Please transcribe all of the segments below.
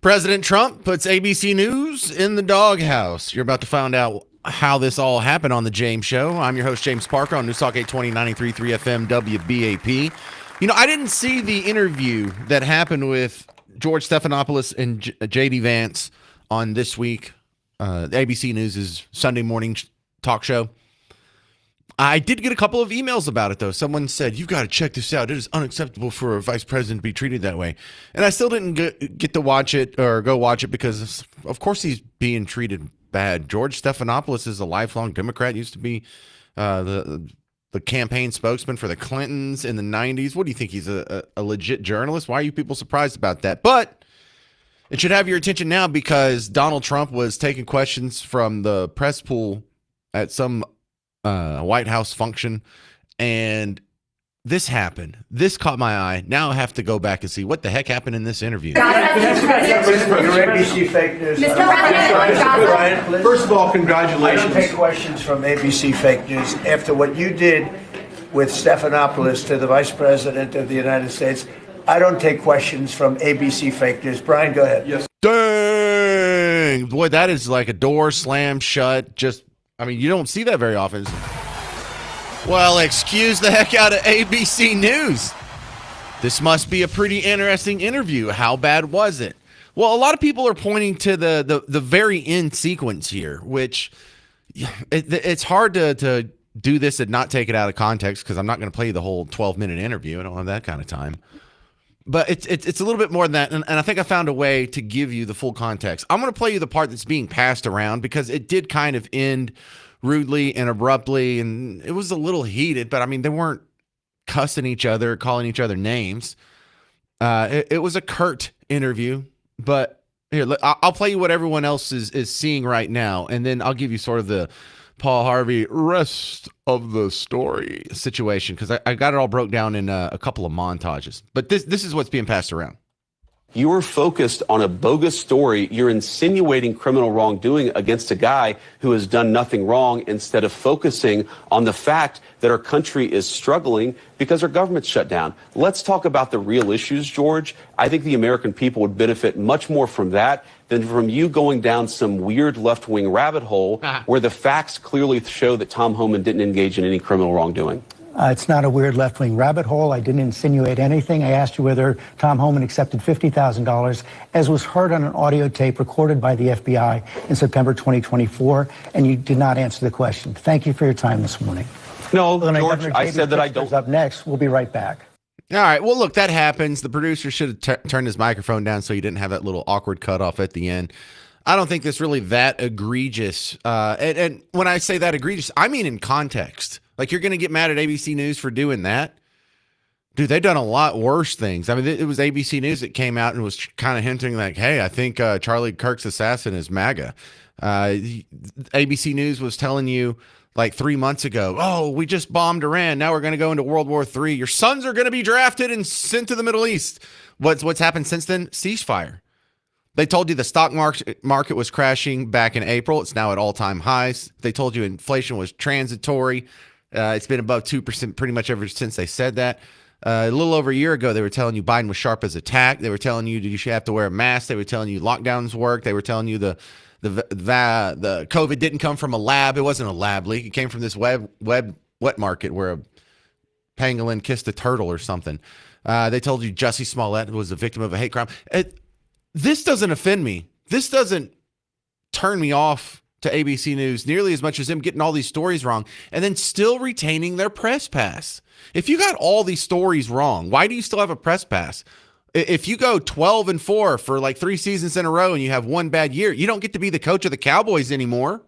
President Trump puts ABC News in the doghouse. You're about to find out how this all happened on The James Show. I'm your host, James Parker, on News Talk 820, 93.3 FM, WBAP. You know, I didn't see the interview that happened with George Stephanopoulos and J.D. Vance on this week, ABC News' Sunday morning talk show. I did get a couple of emails about it, though. Someone said, "You've got to check this out. It is unacceptable for a vice president to be treated that way." And I still didn't get to watch it or go watch it because, of course, he's being treated bad. George Stephanopoulos is a lifelong Democrat, used to be the campaign spokesman for the Clintons in the 90s. What do you think? He's a legit journalist? Why are you people surprised about that? But it should have your attention now because Donald Trump was taking questions from the press pool at some White House function, and this happened. This caught my eye. Now I have to go back and see what the heck happened in this interview. ABC fake news. Mr. President, First of all, congratulations. I don't take questions from ABC fake news. After what you did with Stephanopoulos to the Vice President of the United States, I don't take questions from ABC fake news. Brian, go ahead. Yes. Dang! Boy, that is like a door slammed shut. You don't see that very often. Well, excuse the heck out of ABC News. This must be a pretty interesting interview. How bad was it? Well, a lot of people are pointing to the very end sequence here, which it's hard to do this and not take it out of context because I'm not going to play you the whole 12-minute interview. I don't have that kind of time. But it's a little bit more than that, and I think I found a way to give you the full context. I'm going to play you the part that's being passed around because it did kind of end rudely and abruptly, and it was a little heated, but they weren't cussing each other, calling each other names. It was a curt interview, but here, I'll play you what everyone else is seeing right now, and then I'll give you sort of the Paul Harvey rest of the story situation because I got it all broke down in a couple of montages. But this is what's being passed around. You are focused on a bogus story. You're insinuating criminal wrongdoing against a guy who has done nothing wrong instead of focusing on the fact that our country is struggling because our government's shut down. Let's talk about the real issues, George. I think the American people would benefit much more from that than from you going down some weird left-wing rabbit hole where the facts clearly show that Tom Homan didn't engage in any criminal wrongdoing. It's not a weird left-wing rabbit hole. I didn't insinuate anything. I asked you whether Tom Homan accepted $50,000, as was heard on an audio tape recorded by the FBI in September 2024, and you did not answer the question. Thank you for your time this morning. No, George, I said that I don't. Up next, we'll be right back. All right. Well, look, that happens. The producer should have turned his microphone down so you didn't have that little awkward cutoff at the end. I don't think this really that egregious. And when I say that egregious, I mean in context. Like, you're going to get mad at ABC News for doing that? Dude, they've done a lot worse things. It was ABC News that came out and was kind of hinting like, hey, I think Charlie Kirk's assassin is MAGA. ABC News was telling you like 3 months ago, oh, we just bombed Iran. Now we're going to go into World War III. Your sons are going to be drafted and sent to the Middle East. What's happened since then? Ceasefire. They told you the stock market was crashing back in April. It's now at all-time highs. They told you inflation was transitory. It's been above 2% pretty much ever since they said that. A little over a year ago, they were telling you Biden was sharp as a tack. They were telling you you should have to wear a mask. They were telling you lockdowns work. They were telling you the COVID didn't come from a lab. It wasn't a lab leak. It came from this wet market where a pangolin kissed a turtle or something. They told you Jussie Smollett was a victim of a hate crime. This doesn't offend me. This doesn't turn me off to ABC News nearly as much as them getting all these stories wrong and then still retaining their press pass. If you got all these stories wrong, why do you still have a press pass? If you go 12-4 for like 3 seasons in a row and you have one bad year, you don't get to be the coach of the Cowboys anymore.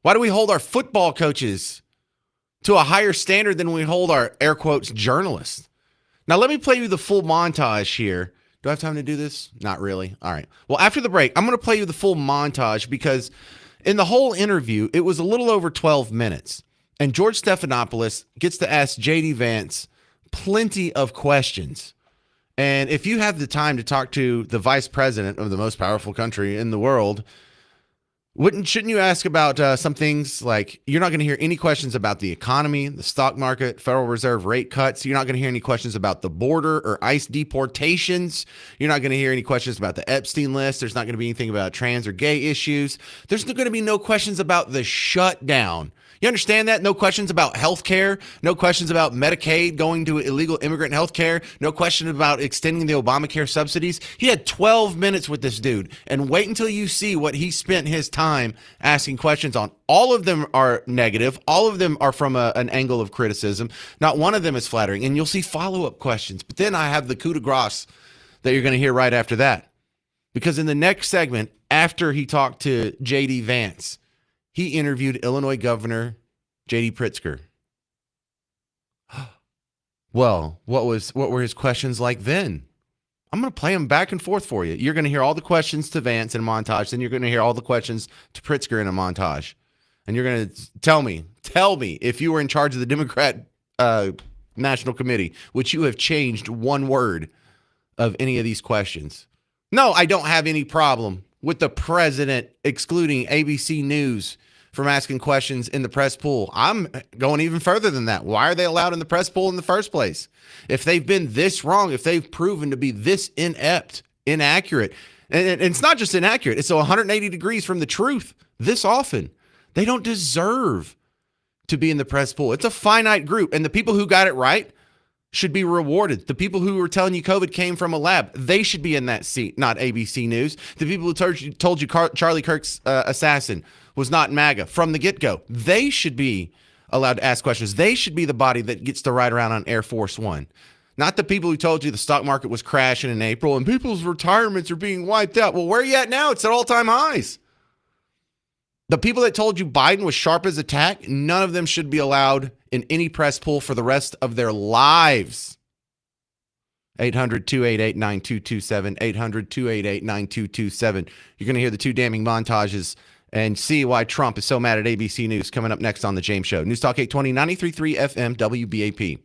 Why do we hold our football coaches to a higher standard than we hold our, air quotes, journalists? Now, let me play you the full montage here. Do I have time to do this? Not really. All right. Well, after the break, I'm going to play you the full montage because in the whole interview, it was a little over 12 minutes. And George Stephanopoulos gets to ask J.D. Vance plenty of questions. And if you have the time to talk to the vice president of the most powerful country in the world, Shouldn't you ask about some things like you're not going to hear any questions about the economy, the stock market, Federal Reserve rate cuts. You're not going to hear any questions about the border or ICE deportations. You're not going to hear any questions about the Epstein list. There's not going to be anything about trans or gay issues. There's going to be no questions about the shutdown. You understand that? No questions about health care. No questions about Medicaid going to illegal immigrant health care. No question about extending the Obamacare subsidies. He had 12 minutes with this dude. And wait until you see what he spent his time asking questions on. All of them are negative. All of them are from an angle of criticism. Not one of them is flattering. And you'll see follow-up questions. But then I have the coup de grace that you're going to hear right after that. Because in the next segment, after he talked to J.D. Vance, he interviewed Illinois Governor J.D. Pritzker. Well, what were his questions like then? I'm going to play them back and forth for you. You're going to hear all the questions to Vance in a montage. Then you're going to hear all the questions to Pritzker in a montage. And you're going to tell me if you were in charge of the Democrat National Committee, would you have changed one word of any of these questions? No, I don't have any problem with the president excluding ABC News from asking questions in the press pool. I'm going even further than that. Why are they allowed in the press pool in the first place? If they've been this wrong, if they've proven to be this inept, inaccurate, and it's not just inaccurate, it's 180 degrees from the truth this often, they don't deserve to be in the press pool. It's a finite group, and the people who got it right should be rewarded. The people who were telling you COVID came from a lab, they should be in that seat, not ABC News. The people who told you Charlie Kirk's assassin was not MAGA from the get-go, they should be allowed to ask questions. They should be the body that gets to ride around on Air Force One. Not the people who told you the stock market was crashing in April and people's retirements are being wiped out. Well, where are you at now? It's at all-time highs. The people that told you Biden was sharp as a tack, none of them should be allowed in any press pool for the rest of their lives. 800-288-9227, 800-288-9227. You're going to hear the two damning montages and see why Trump is so mad at ABC News coming up next on The James Show. News Talk 820, 93.3 FM, WBAP.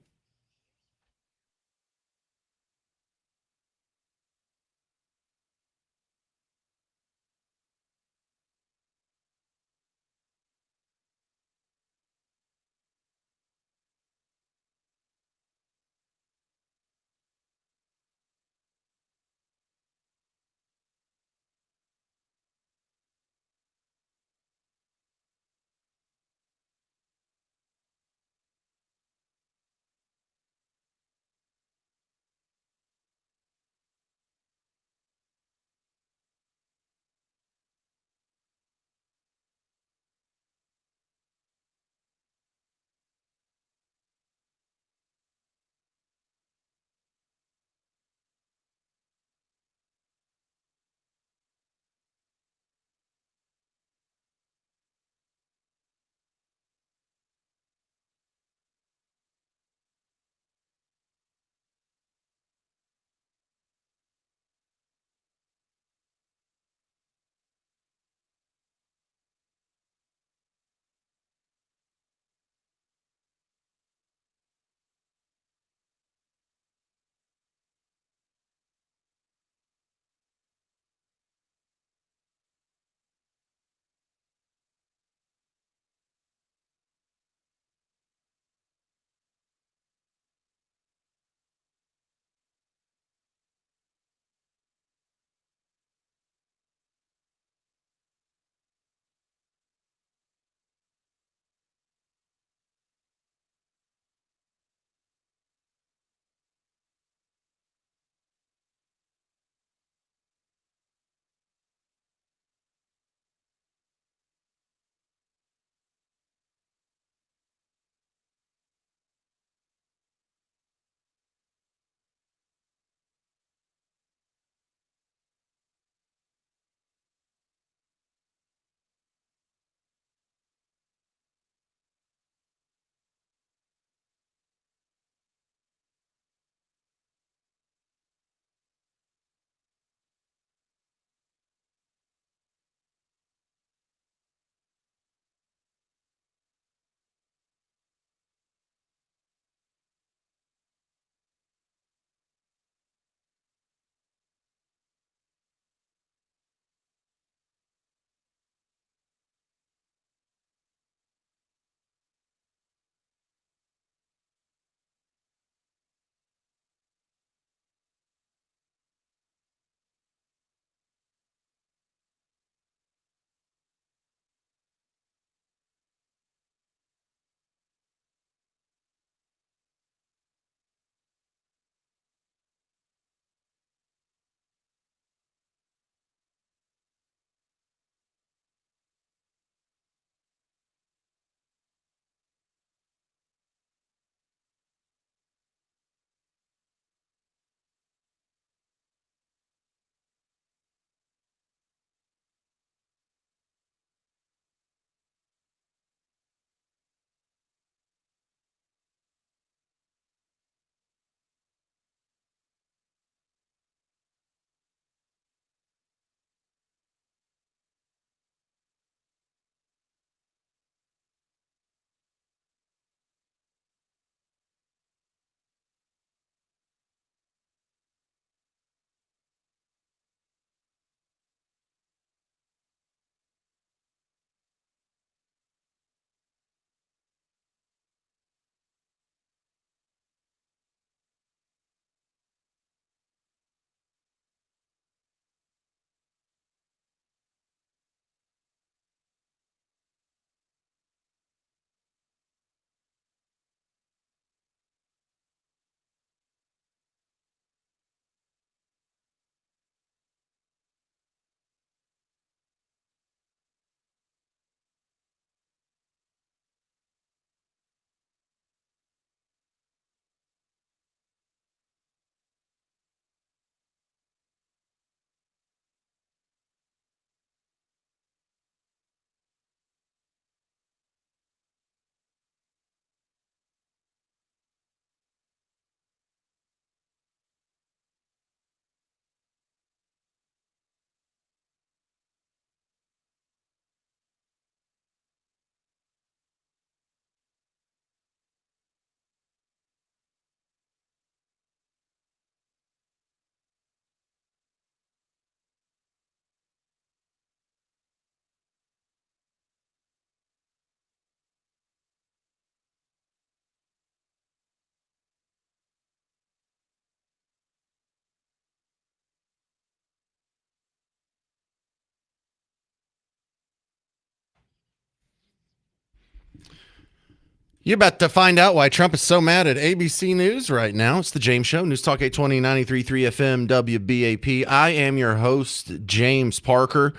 You're about to find out why Trump is so mad at ABC News right now. It's the James Show, News Talk 820, 93.3 FM, WBAP. I am your host, James Parker.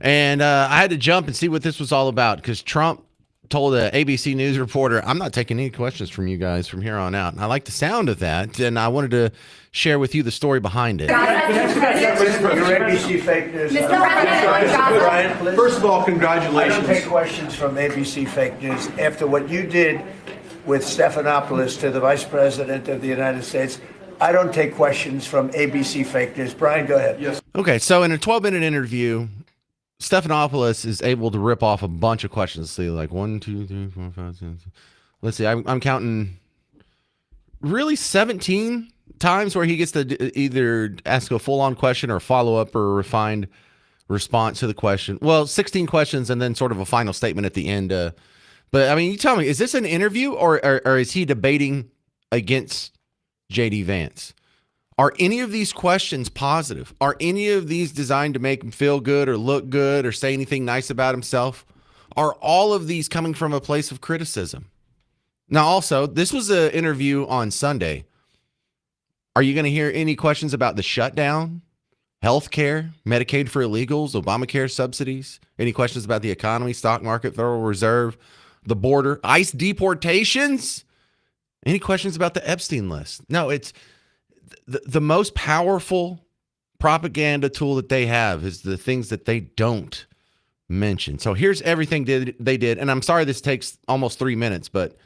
And I had to jump and see what this was all about because Trump told an ABC News reporter, I'm not taking any questions from you guys from here on out. And I like the sound of that, and I wanted to share with you the story behind it. Your ABC fake news. Brian, please. First of all, I congratulations. don't take questions from ABC fake news after what you did with Stephanopoulos to the Vice President of the United States. I don't take questions from ABC fake news. Brian, go ahead. Yes. Okay, so in a 12-minute interview, Stephanopoulos is able to rip off a bunch of questions. Let's see, like 1, 2, 3, 4, 5, 6. Let's see, I'm counting really 17 times where he gets to either ask a full-on question or follow up or a refined response to the question. Well, 16 questions and then sort of a final statement at the end. But I mean, you tell me, is this an interview or is he debating against JD Vance? Are any of these questions positive? Are any of these designed to make him feel good or look good or say anything nice about himself? Are all of these coming from a place of criticism? Now, also, this was an interview on Sunday. Are you going to hear any questions about the shutdown, healthcare, Medicaid for illegals, Obamacare subsidies? Any questions about the economy, stock market, Federal Reserve, the border, ICE deportations? Any questions about the Epstein list? No, it's the most powerful propaganda tool that they have is the things that they don't mention. So here's everything they did. And I'm sorry this takes almost 3 minutes, but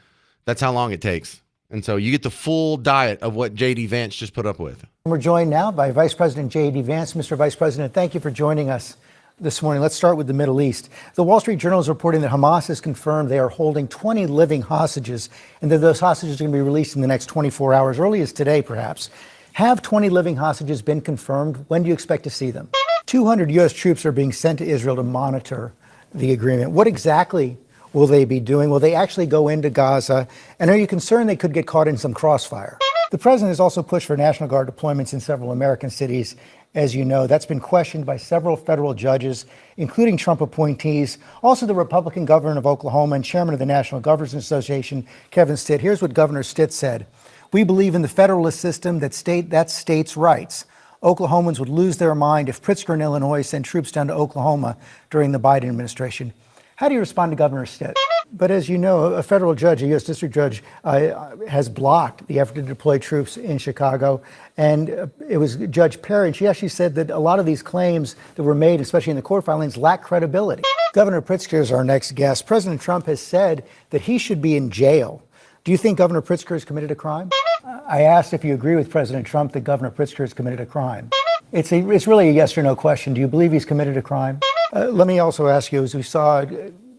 that's how long it takes. And so you get the full diet of what J.D. Vance just put up with. We're joined now by Vice President J.D. Vance. Mr. Vice President, thank you for joining us this morning. Let's start with the Middle East. The Wall Street Journal is reporting that Hamas has confirmed they are holding 20 living hostages and that those hostages are going to be released in the next 24 hours, early as today, perhaps. Have 20 living hostages been confirmed? When do you expect to see them? 200 U.S. troops are being sent to Israel to monitor the agreement. What exactly will they be doing? Will they actually go into Gaza? And are you concerned they could get caught in some crossfire? The president has also pushed for National Guard deployments in several American cities. As you know, that's been questioned by several federal judges, including Trump appointees. Also, the Republican governor of Oklahoma and chairman of the National Governors Association, Kevin Stitt. Here's what Governor Stitt said. We believe in the federalist system that's states' rights. Oklahomans would lose their mind if Pritzker and Illinois sent troops down to Oklahoma during the Biden administration. How do you respond to Governor Stitt? But as you know, a federal judge, a U.S. district judge, has blocked the effort to deploy troops in Chicago. And it was Judge Perry, and she actually said that a lot of these claims that were made, especially in the court filings, lack credibility. Governor Pritzker is our next guest. President Trump has said that he should be in jail. Do you think Governor Pritzker has committed a crime? I asked if you agree with President Trump that Governor Pritzker has committed a crime. It's really a yes or no question. Do you believe he's committed a crime? Let me also ask you, as we saw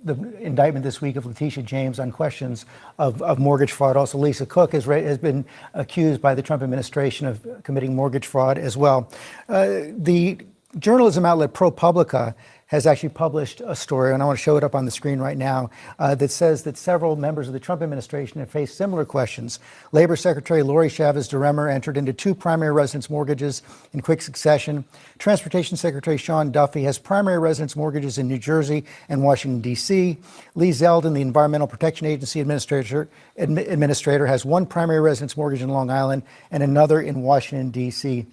the indictment this week of Letitia James on questions of mortgage fraud. Also, Lisa Cook has been accused by the Trump administration of committing mortgage fraud as well. The journalism outlet ProPublica has actually published a story, and I want to show it up on the screen right now, that says that several members of the Trump administration have faced similar questions. Labor Secretary Lori Chavez DeRemer entered into 2 primary residence mortgages in quick succession. Transportation Secretary Sean Duffy has primary residence mortgages in New Jersey and Washington, D.C. Lee Zeldin, the Environmental Protection Agency administrator, has 1 primary residence mortgage in Long Island and another in Washington, D.C.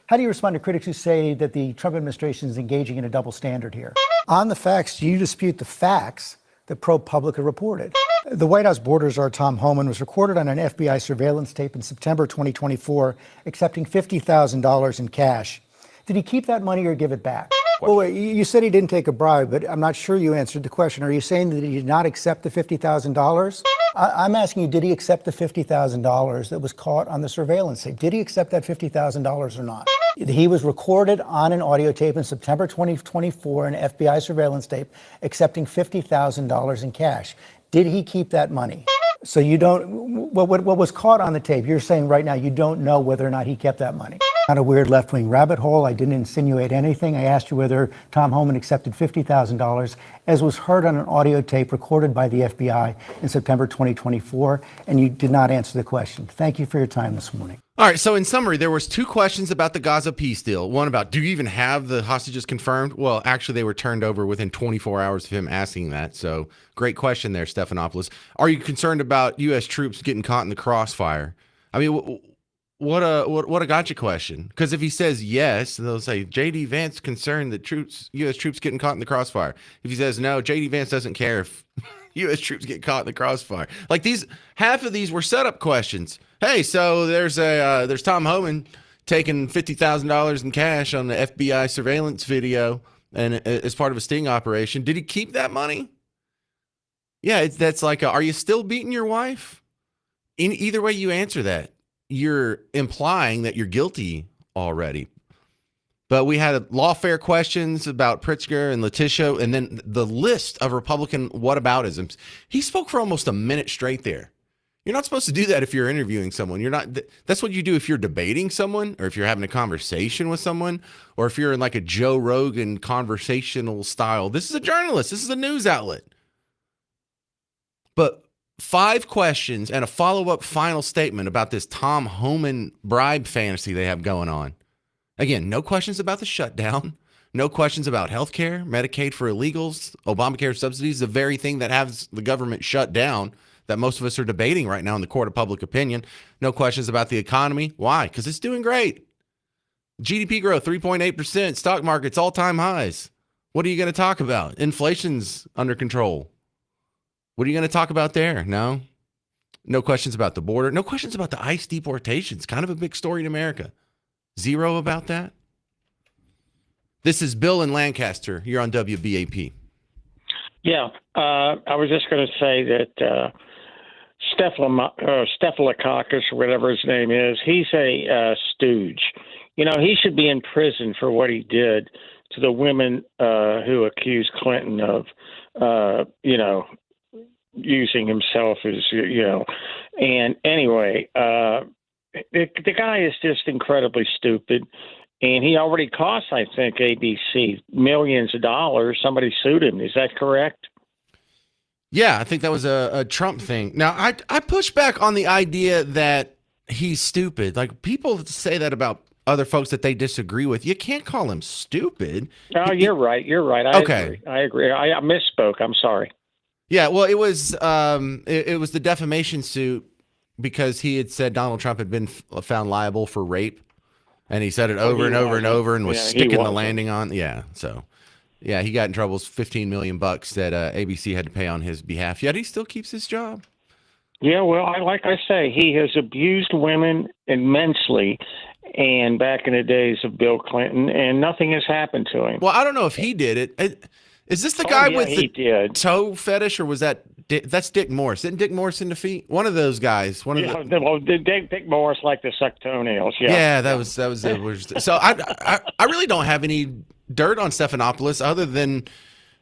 How do you respond to critics who say that the Trump administration is engaging in a double standard here? On the facts, do you dispute the facts that ProPublica reported? The White House border czar Tom Homan was recorded on an FBI surveillance tape in September 2024, accepting $50,000 in cash. Did he keep that money or give it back? Well, wait, you said he didn't take a bribe, but I'm not sure you answered the question. Are you saying that he did not accept the $50,000? I'm asking you, did he accept the $50,000 that was caught on the surveillance tape? Did he accept that $50,000 or not? He was recorded on an audio tape in September 2024, an FBI surveillance tape, accepting $50,000 in cash. Did he keep that money? So you don't, what was caught on the tape, you're saying right now you don't know whether or not he kept that money. Not a weird left-wing rabbit hole. I didn't insinuate anything. I asked you whether Tom Homan accepted $50,000, as was heard on an audio tape recorded by the FBI in September 2024, and you did not answer the question. Thank you for your time this morning. All right. So in summary, there was two questions about the Gaza peace deal. One about, do you even have the hostages confirmed? Well, actually, they were turned over within 24 hours of him asking that. So great question there, Stephanopoulos. Are you concerned about U.S. troops getting caught in the crossfire? I mean, what a gotcha question. Because if he says yes, they'll say J.D. Vance concerned that U.S. troops getting caught in the crossfire. If he says no, J.D. Vance doesn't care if U.S. troops get caught in the crossfire. Like half of these were setup questions. Hey, so there's Tom Homan taking $50,000 in cash on the FBI surveillance video, and as part of a sting operation. Did he keep that money? Yeah, that's like, are you still beating your wife? In either way you answer that, you're implying that you're guilty already. But we had lawfare questions about Pritzker and Letitia, and then the list of Republican whataboutisms. He spoke for almost a minute straight there. You're not supposed to do that if you're interviewing someone. You're not. That's what you do if you're debating someone, or if you're having a conversation with someone, or if you're in like a Joe Rogan conversational style. This is a journalist. This is a news outlet. But 5 questions and a follow-up final statement about this Tom Homan bribe fantasy they have going on. Again, no questions about the shutdown. No questions about health care, Medicaid for illegals, Obamacare subsidies, the very thing that has the government shut down that most of us are debating right now in the court of public opinion. No questions about the economy. Why? Because it's doing great. GDP growth, 3.8%. Stock market's all-time highs. What are you going to talk about? Inflation's under control. What are you going to talk about there? No. No questions about the border. No questions about the ICE deportations. Kind of a big story in America. Zero about that. This is Bill in Lancaster. You're on WBAP. Yeah, I was just going to say that Staphylococcus, or whatever his name is, he's a stooge. You know, he should be in prison for what he did to the women who accused Clinton of, using himself as, And anyway, the guy is just incredibly stupid. And he already cost, I think, ABC millions of dollars. Somebody sued him. Is that correct? Yeah, I think that was a Trump thing. Now, I push back on the idea that he's stupid. Like, people say that about other folks that they disagree with. You can't call him stupid. Oh, you're right. You're right. I agree. I misspoke. I'm sorry. Yeah, well, it was the defamation suit because he had said Donald Trump had been found liable for rape. And he said it over and over and over and was sticking the landing on. Yeah. So, yeah, he got in trouble. $15 million that ABC had to pay on his behalf. Yet he still keeps his job. Yeah, well, like I say, he has abused women immensely, and back in the days of Bill Clinton, and nothing has happened to him. Well, I don't know if he did it. Is this the guy with the toe fetish, or was that's Dick Morris? Didn't Dick Morris in the feet? One of those guys. Dick Morris liked to suck toenails. Yeah, that was it. So I really don't have any dirt on Stephanopoulos other than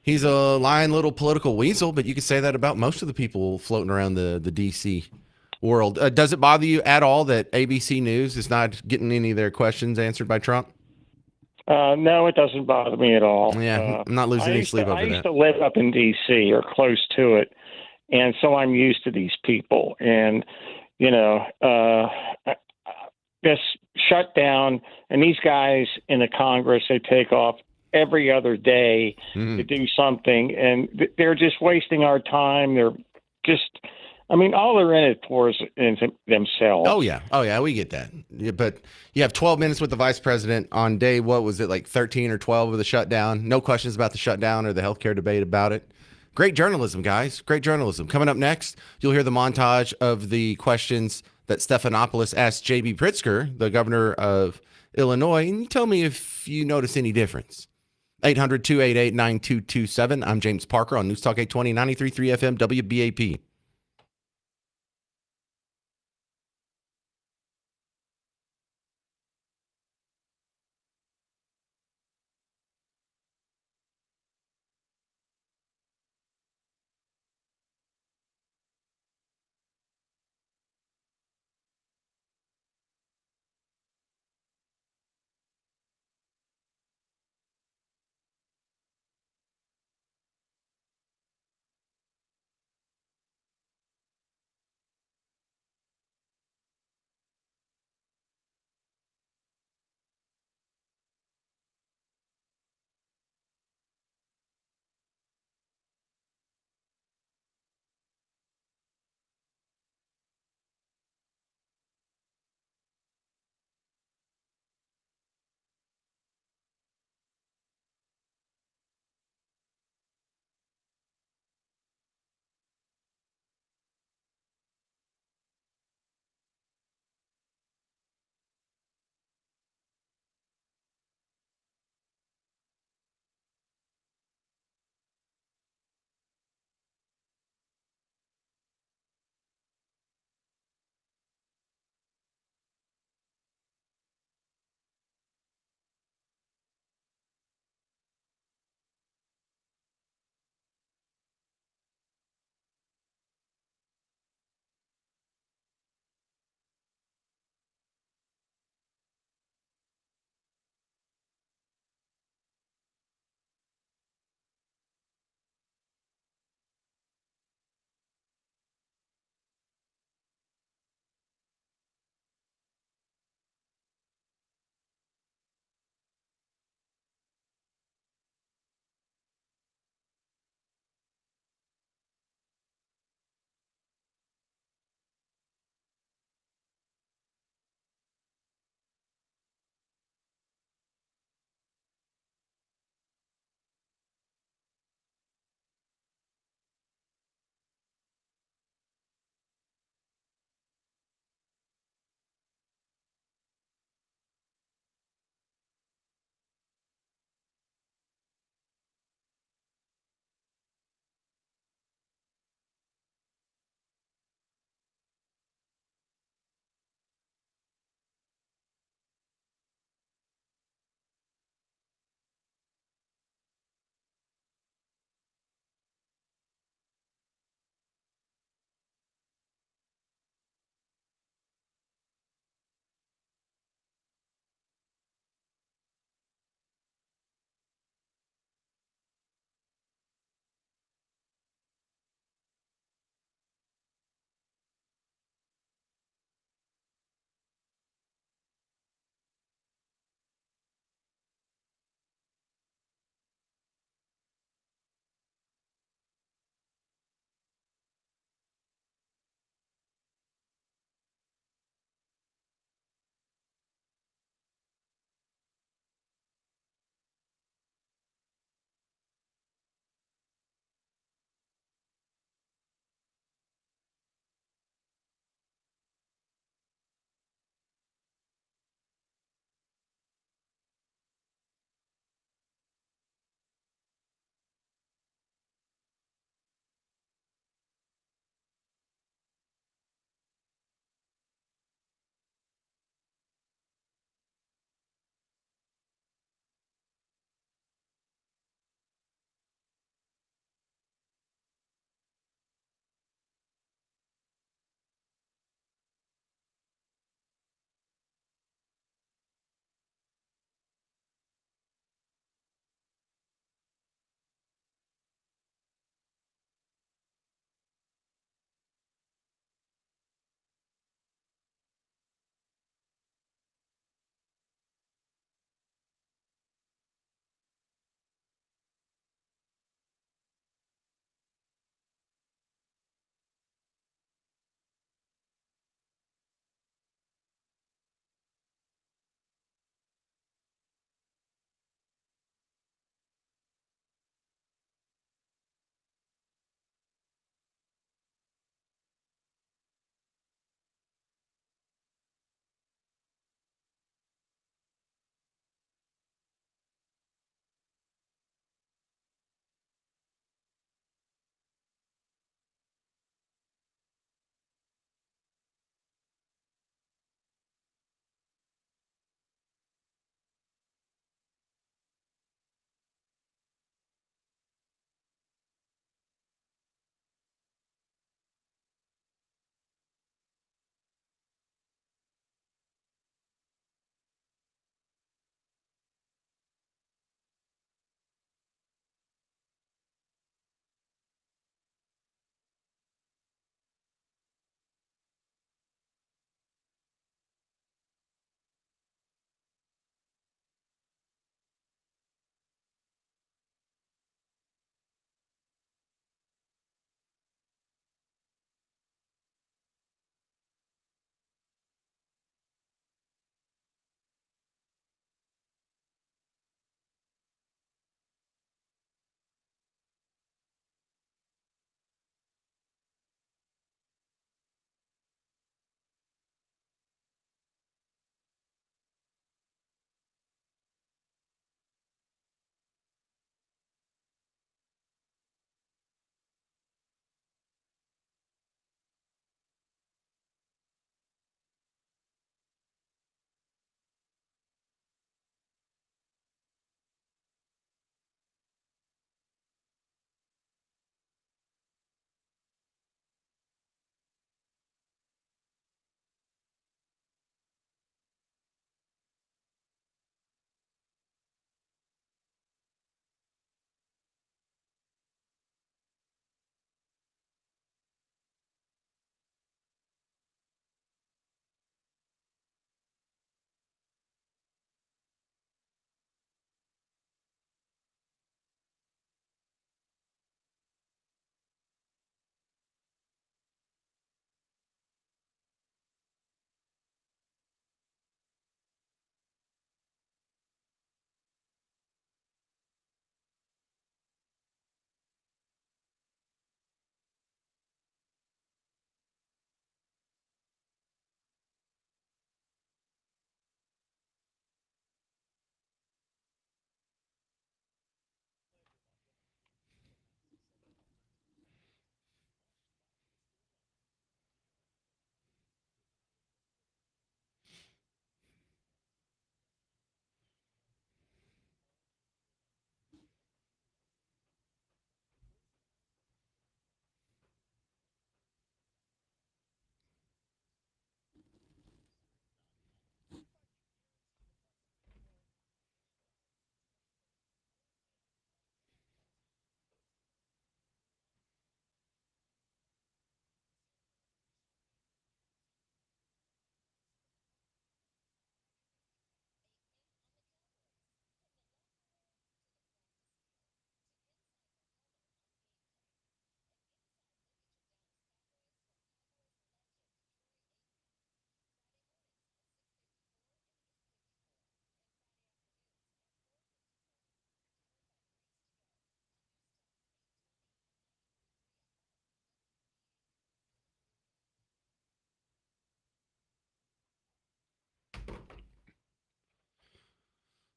he's a lying little political weasel. But you could say that about most of the people floating around the D.C. world. Does it bother you at all that ABC News is not getting any of their questions answered by Trump? No, it doesn't bother me at all. Yeah, I'm not losing any sleep over that. I used to live up in D.C. or close to it, and so I'm used to these people. And, this shutdown, and these guys in the Congress, they take off every other day to do something, and they're just wasting our time. They're just... all they're in it for is themselves. Oh, yeah, we get that. Yeah, but you have 12 minutes with the vice president on day, what was it, like 13 or 12 of the shutdown? No questions about the shutdown or the healthcare debate about it. Great journalism, guys. Great journalism. Coming up next, you'll hear the montage of the questions that Stephanopoulos asked J.B. Pritzker, the governor of Illinois, and you tell me if you notice any difference. 800-288-9227. I'm James Parker on News Talk 820, 93.3 FM, WBAP.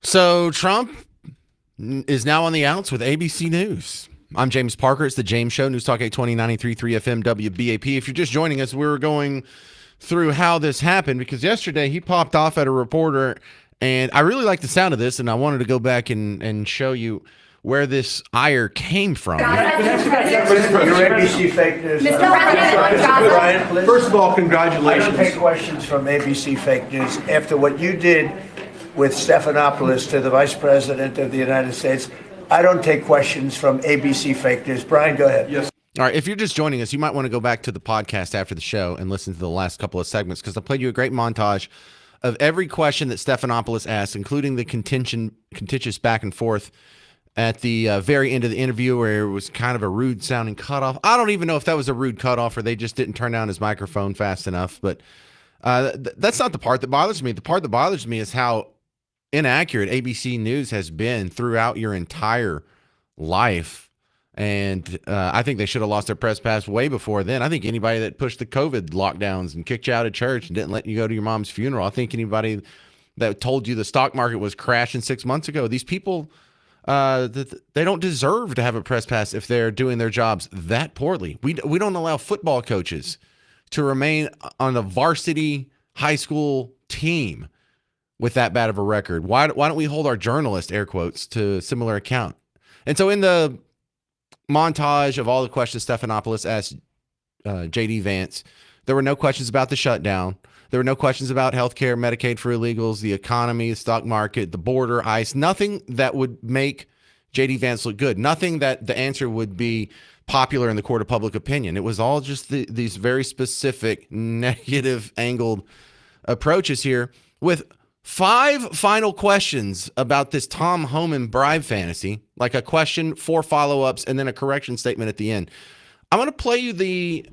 So Trump is now on the outs with ABC News. I'm James Parker. It's the James Show, News Talk 820 93.3 FM WBAP. If you're just joining us, we were going through how this happened because yesterday he popped off at a reporter, and I really like the sound of this, and I wanted to go back and show you where this ire came from. Your ABC fake news. Brian, please. First of all, I don't congratulations. take questions from ABC fake news after what you did with Stephanopoulos to the Vice President of the United States. I don't take questions from ABC fake news. Brian, go ahead. Yes. All right, if you're just joining us, you might want to go back to the podcast after the show and listen to the last couple of segments because I played you a great montage of every question that Stephanopoulos asked, including the contentious back and forth at the very end of the interview where it was kind of a rude sounding cutoff. I don't even know if that was a rude cutoff or they just didn't turn down his microphone fast enough, but that's not the part that bothers me. The part that bothers me is how inaccurate ABC News has been throughout your entire life. And I think they should have lost their press pass way before then. I think anybody that pushed the COVID lockdowns and kicked you out of church and didn't let you go to your mom's funeral, I think anybody that told you the stock market was crashing 6 months ago, these people, they don't deserve to have a press pass if they're doing their jobs that poorly. We don't allow football coaches to remain on a varsity high school team with that bad of a record. Why don't we hold our journalists, air quotes, to a similar account? And so in the montage of all the questions Stephanopoulos asked J.D. Vance, there were no questions about the shutdown. There were no questions about healthcare, Medicaid for illegals, the economy, the stock market, the border, ICE, nothing that would make J.D. Vance look good. Nothing that the answer would be popular in the court of public opinion. It was all just these very specific negative angled approaches here with 5 final questions about this Tom Homan bribe fantasy, like a question, 4 follow-ups, and then a correction statement at the end. I'm going to play you the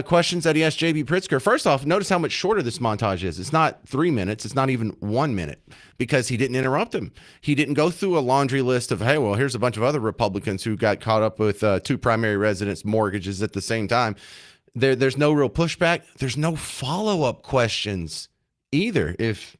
questions that he asked J.B. Pritzker. First off, notice how much shorter this montage is. It's not 3 minutes. It's not even 1 minute because he didn't interrupt him. He didn't go through a laundry list of, hey, well, here's a bunch of other Republicans who got caught up with 2 primary residence mortgages at the same time. There's no real pushback. There's no follow-up questions either. If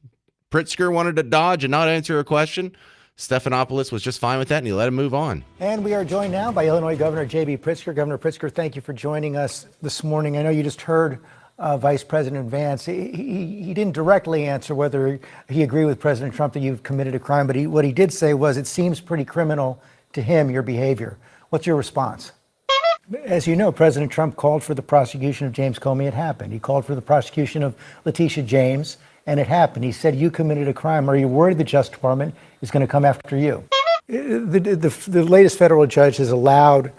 Pritzker wanted to dodge and not answer a question, Stephanopoulos was just fine with that, and he let him move on. And we are joined now by Illinois Governor J.B. Pritzker. Governor Pritzker, thank you for joining us this morning. I know you just heard Vice President Vance. He didn't directly answer whether he agreed with President Trump that you've committed a crime, but what he did say was it seems pretty criminal to him, your behavior. What's your response? As you know, President Trump called for the prosecution of James Comey. It happened. He called for the prosecution of Letitia James, and it happened. He said, you committed a crime. Are you worried the Justice Department is going to come after you? The latest federal judge has allowed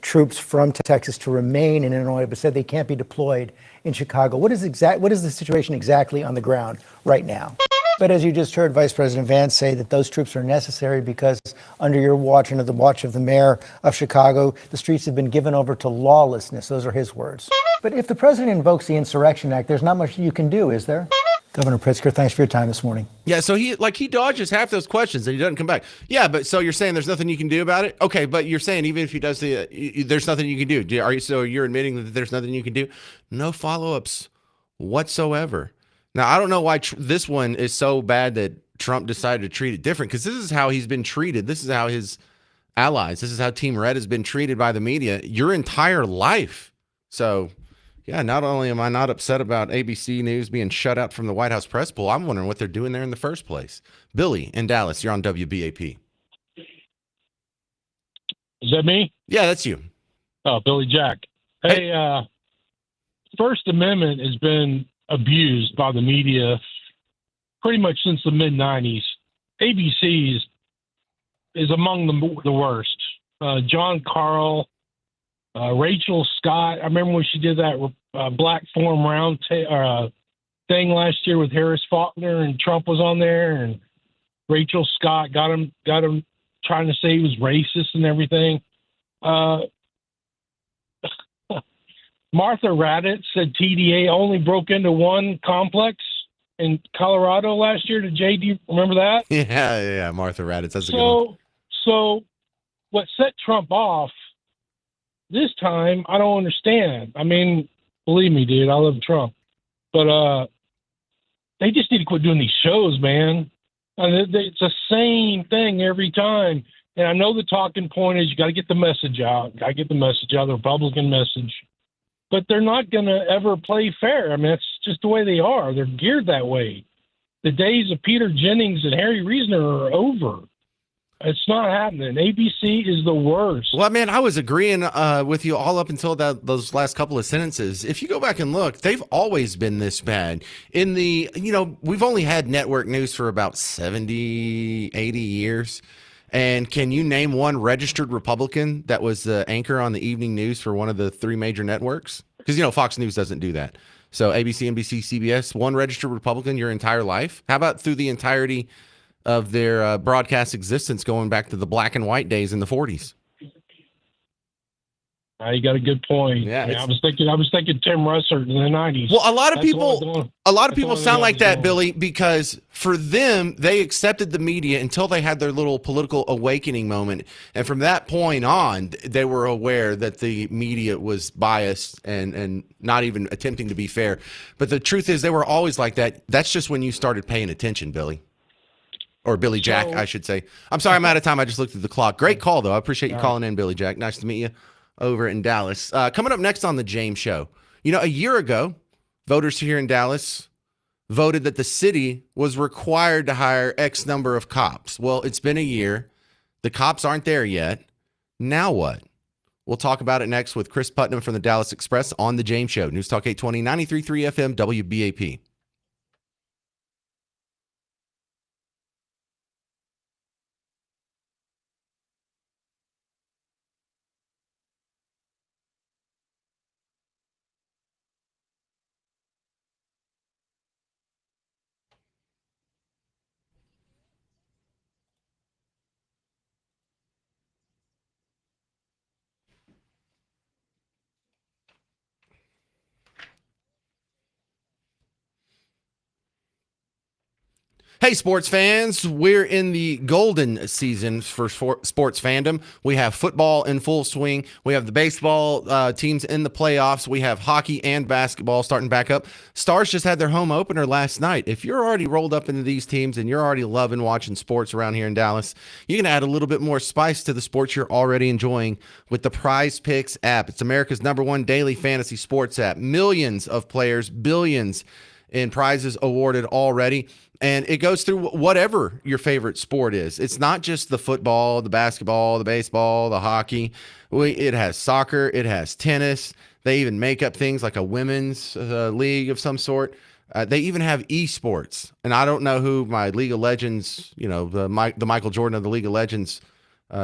troops from Texas to remain in Illinois, but said they can't be deployed in Chicago. What is the situation exactly on the ground right now? But as you just heard Vice President Vance say that those troops are necessary because under your watch, under the watch of the mayor of Chicago, the streets have been given over to lawlessness. Those are his words. But if the president invokes the Insurrection Act, there's not much you can do, is there? Governor Pritzker, thanks for your time this morning. Yeah, so he dodges half those questions and he doesn't come back. Yeah, but so you're saying there's nothing you can do about it? Okay, but you're saying even if he does there's nothing you can do. So you're admitting that there's nothing you can do? No follow-ups whatsoever. Now, I don't know why this one is so bad that Trump decided to treat it different, because this is how he's been treated. This is how his allies, this is how Team Red has been treated by the media your entire life. So yeah, not only am I not upset about ABC News being shut out from the White House press pool, I'm wondering what they're doing there in the first place. Billy in Dallas, you're on WBAP. Is that me? Yeah, that's you. Oh, Billy Jack. Hey, First Amendment has been abused by the media pretty much since the mid-'90s. ABC is among the worst. John Carl, Rachel Scott. I remember when she did that Black Forum round thing last year with Harris Faulkner, and Trump was on there, and Rachel Scott got him trying to say he was racist and everything. Martha Raddatz said TDA only broke into one complex in Colorado last year. Do you remember that? Yeah, Martha Raddatz. That's a good one. So what set Trump off this time, I don't understand. I mean, believe me, dude, I love Trump. But they just need to quit doing these shows, man. And it's the same thing every time. And I know the talking point is you got to get the message out, the Republican message. But they're not going to ever play fair. I mean, that's just the way they are. They're geared that way. The days of Peter Jennings and Harry Reasoner are over. It's not happening. ABC is the worst. Well, man, I was agreeing with you all up until those last couple of sentences. If you go back and look, they've always been this bad. We've only had network news for about 70, 80 years. And can you name one registered Republican that was the anchor on the evening news for one of the three major networks? Because, Fox News doesn't do that. So ABC, NBC, CBS, one registered Republican your entire life? How about through the entirety of their broadcast existence going back to the black and white days in the 40s? You got a good point. Yeah, I was thinking Tim Russert in the 90s. Well, a lot of people sound like that, Billy, because for them, they accepted the media until they had their little political awakening moment. And from that point on, they were aware that the media was biased and not even attempting to be fair. But the truth is, they were always like that. That's just when you started paying attention, Billy. Or Billy Jack, I should say. I'm sorry, I'm out of time. I just looked at the clock. Great call, though. I appreciate you calling in, Billy Jack. Nice to meet you over in Dallas. Coming up next on the James Show. A year ago, voters here in Dallas voted that the city was required to hire X number of cops. Well, it's been a year. The cops aren't there yet. Now what? We'll talk about it next with Chris Putnam from the Dallas Express on the James Show. News Talk 820, 93.3 FM, WBAP. Hey, sports fans, we're in the golden season for sports fandom. We have football in full swing. We have the baseball teams in the playoffs. We have hockey and basketball starting back up. Stars just had their home opener last night. If you're already rolled up into these teams and you're already loving watching sports around here in Dallas, you can add a little bit more spice to the sports you're already enjoying with the Prize Picks app. It's America's #1 daily fantasy sports app. Millions of players, billions in prizes awarded already. And it goes through whatever your favorite sport is. It's not just the football, the basketball, the baseball, the hockey. It has soccer. It has tennis. They even make up things like a women's league of some sort. They even have esports. And I don't know who my League of Legends, the Michael Jordan of the League of Legends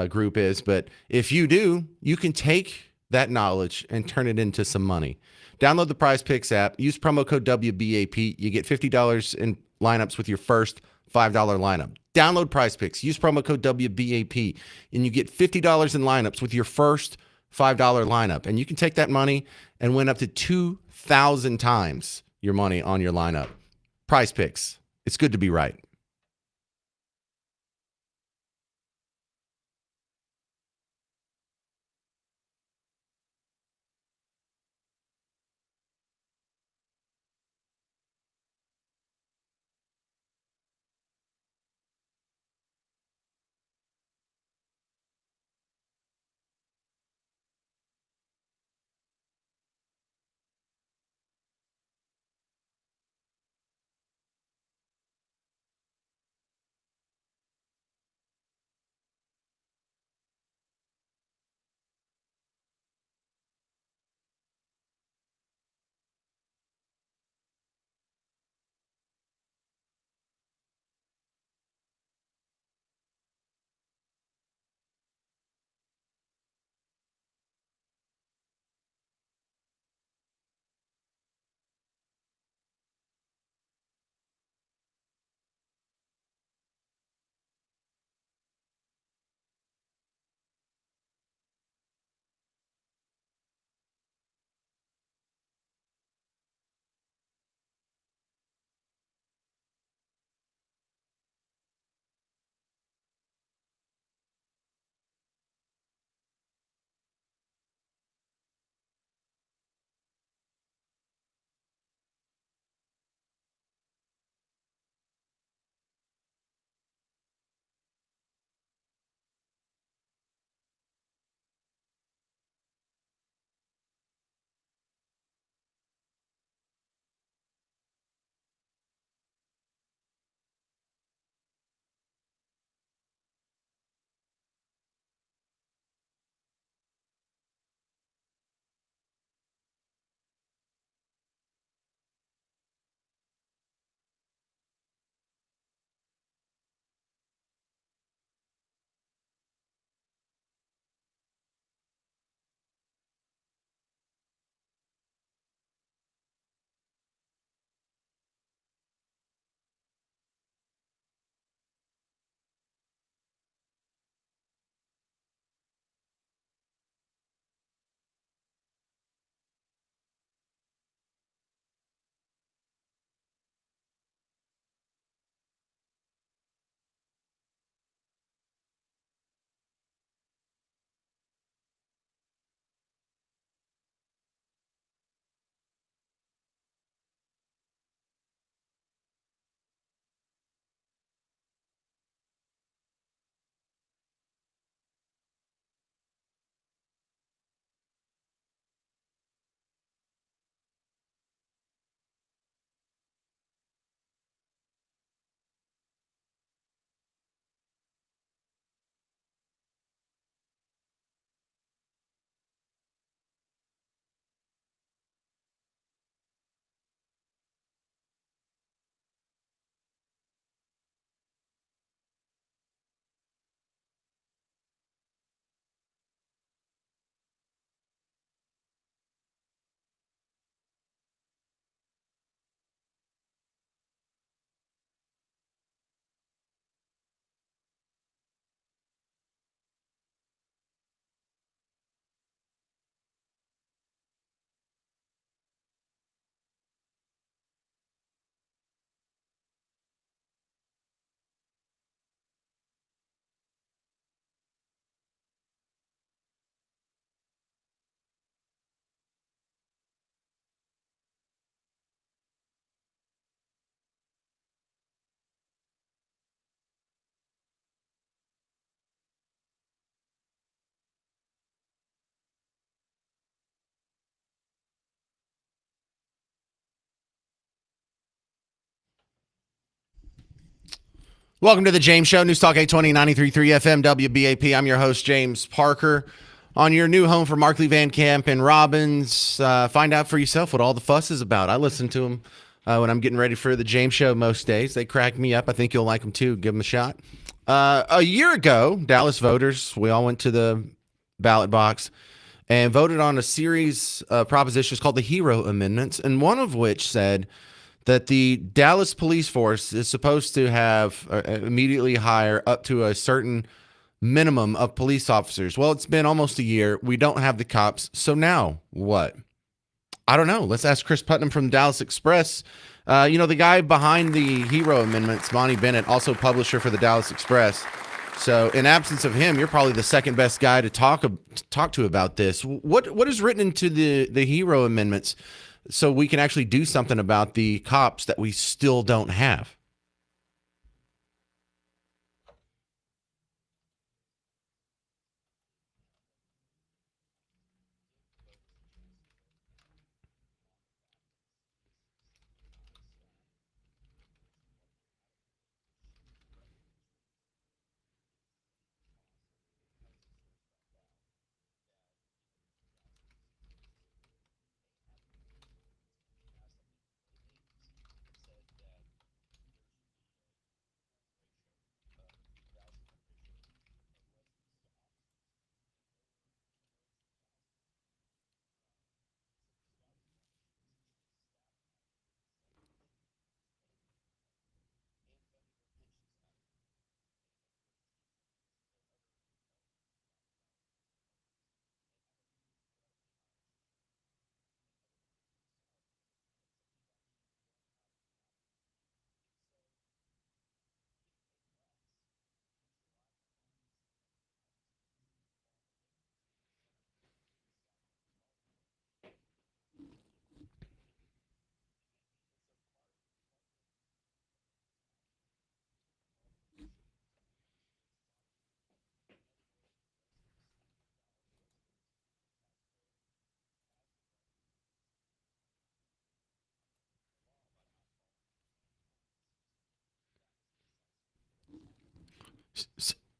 group is. But if you do, you can take that knowledge and turn it into some money. Download the Prize Picks app. Use promo code WBAP. You get $50 in lineups with your first $5 lineup. Download Prize Picks. Use promo code WBAP, and you get $50 in lineups with your first $5 lineup. And you can take that money and win up to 2,000 times your money on your lineup. Prize Picks. It's good to be right. Welcome to the James Show, News Talk 820, 93.3 FM, WBAP. I'm your host, James Parker. On your new home for Markley, Van Camp, and Robbins, find out for yourself what all the fuss is about. I listen to them when I'm getting ready for the James Show most days. They crack me up. I think you'll like them too. Give them a shot. A year ago, Dallas voters, we all went to the ballot box and voted on a series of propositions called the Hero Amendments, and one of which said that the Dallas police force is supposed to have immediately hire up to a certain minimum of police officers. Well, it's been almost a year. We don't have the cops. So now what? I don't know. Let's ask Chris Putnam from the Dallas Express. The guy behind the Hero Amendments, Monty Bennett, also publisher for the Dallas Express. So in absence of him, you're probably the second best guy to talk to about this. What is written into the Hero Amendments so we can actually do something about the cops that we still don't have?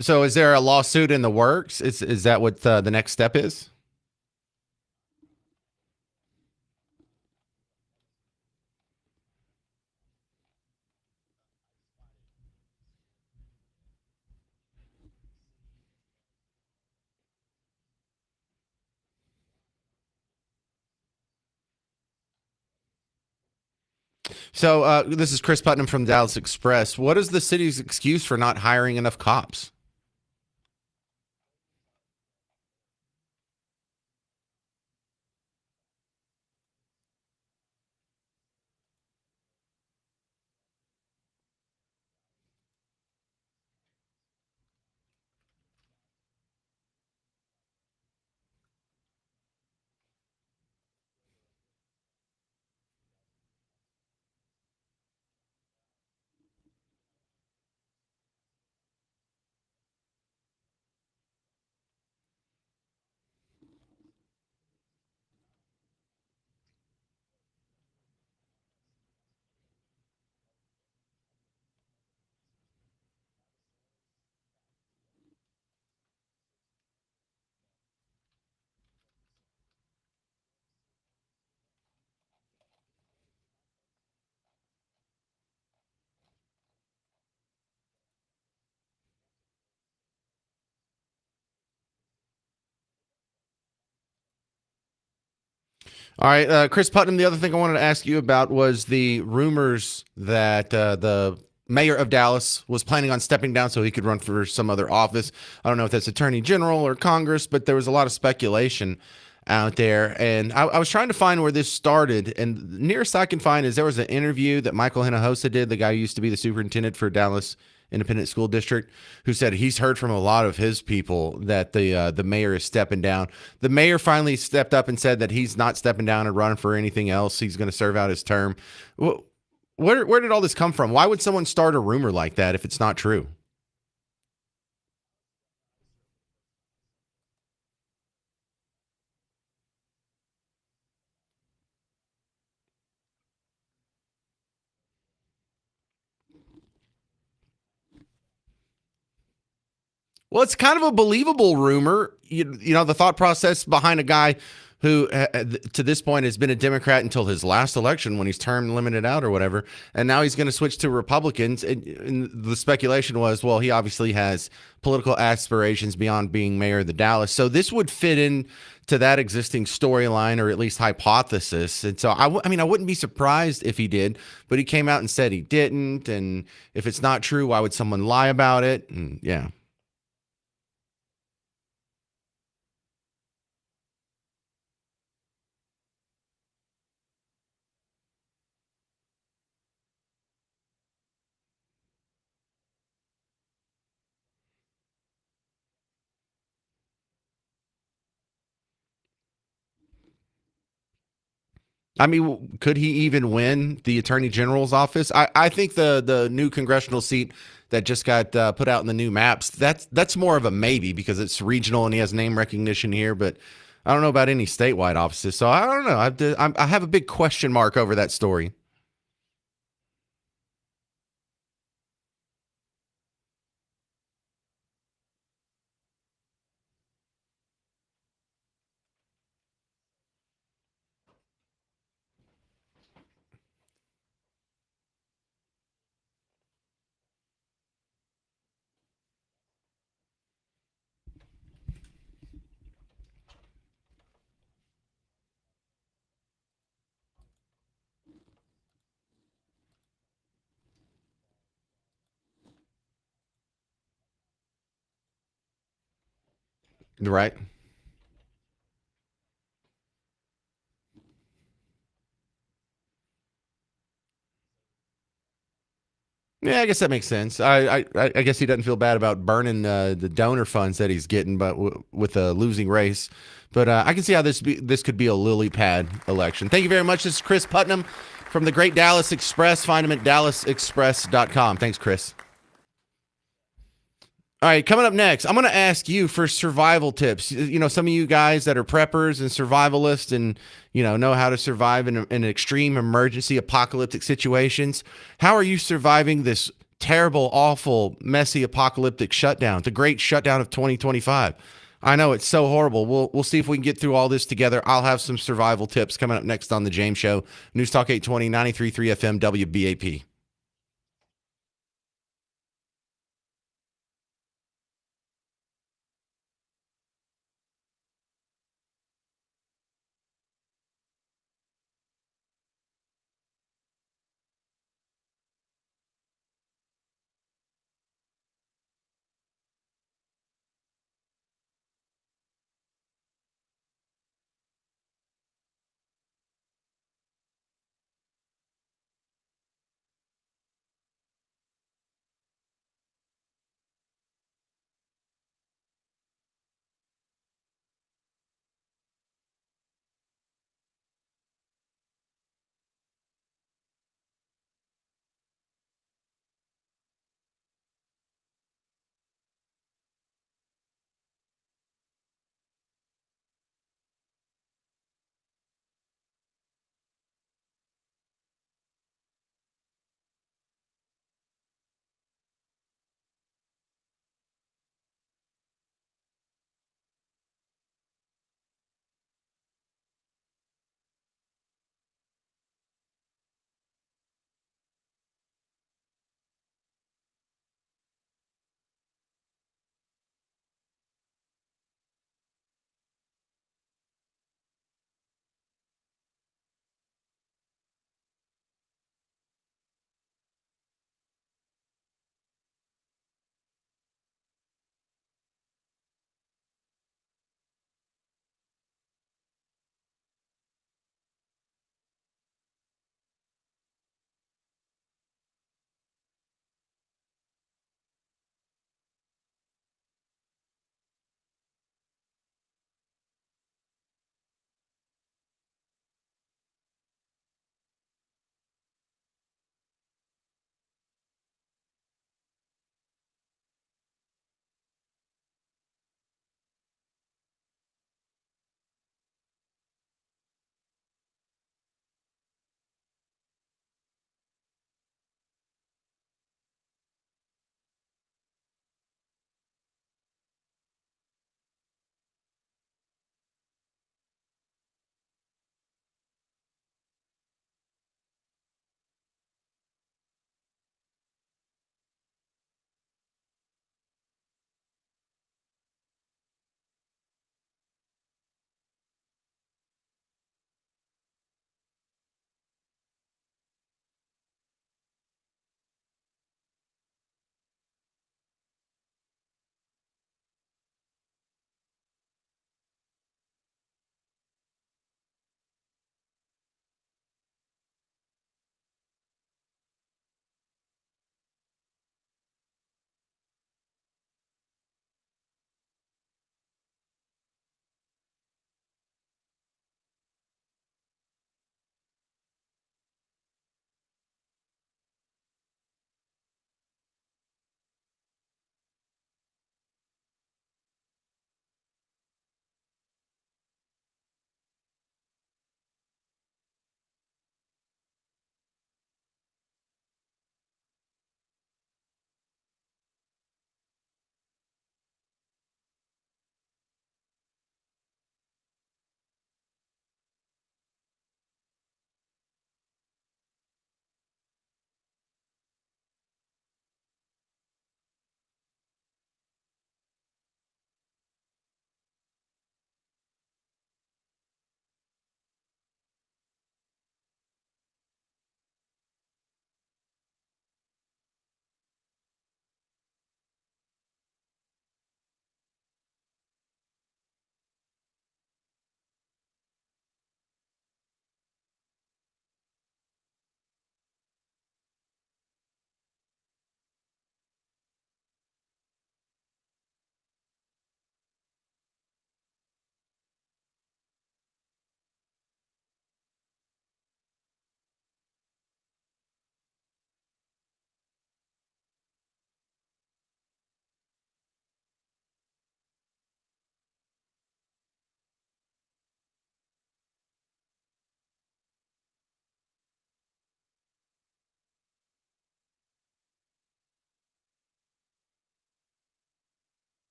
So is there a lawsuit in the works? Is that what the next step is? So this is Chris Putnam from Dallas Express. What is the city's excuse for not hiring enough cops? All right, Chris Putnam, the other thing I wanted to ask you about was the rumors that the mayor of Dallas was planning on stepping down so he could run for some other office. I don't know if that's attorney general or Congress, but there was a lot of speculation out there. And I was trying to find where this started. And the nearest I can find is there was an interview that Michael Hinojosa did, the guy who used to be the superintendent for Dallas Independent School District, who said he's heard from a lot of his people that the mayor is stepping down. The mayor finally stepped up and said that he's not stepping down and running for anything else. He's going to serve out his term. Where did all this come from? Why would someone start a rumor like that if it's not true? Well, it's kind of a believable rumor. You know, the thought process behind a guy who, to this point, has been a Democrat until his last election when he's term limited out or whatever, and now he's going to switch to Republicans. And the speculation was, well, he obviously has political aspirations beyond being mayor of the Dallas. So this would fit in to that existing storyline or at least hypothesis. And so, I mean, I wouldn't be surprised if he did, but he came out and said he didn't. And if it's not true, why would someone lie about it? And yeah. I mean, could he even win the attorney general's office? I think the new congressional seat that just got put out in the new maps, that's more of a maybe because it's regional and he has name recognition here. But I don't know about any statewide offices, so I don't know. I have a big question mark over that story. Right. Yeah, I guess that makes sense. I guess he doesn't feel bad about burning the donor funds that he's getting, but with a losing race. But I can see how this could be a lily pad election. Thank you very much. This is Chris Putnam from the Great Dallas Express. Find him at dallasexpress.com. Thanks, Chris. All right, coming up next, I'm going to ask you for survival tips. You know, some of you guys that are preppers and survivalists and, know how to survive in extreme emergency apocalyptic situations. How are you surviving this terrible, awful, messy apocalyptic shutdown, the great shutdown of 2025? I know it's so horrible. We'll see if we can get through all this together. I'll have some survival tips coming up next on The James Show. News Talk 820, 93.3 FM, WBAP.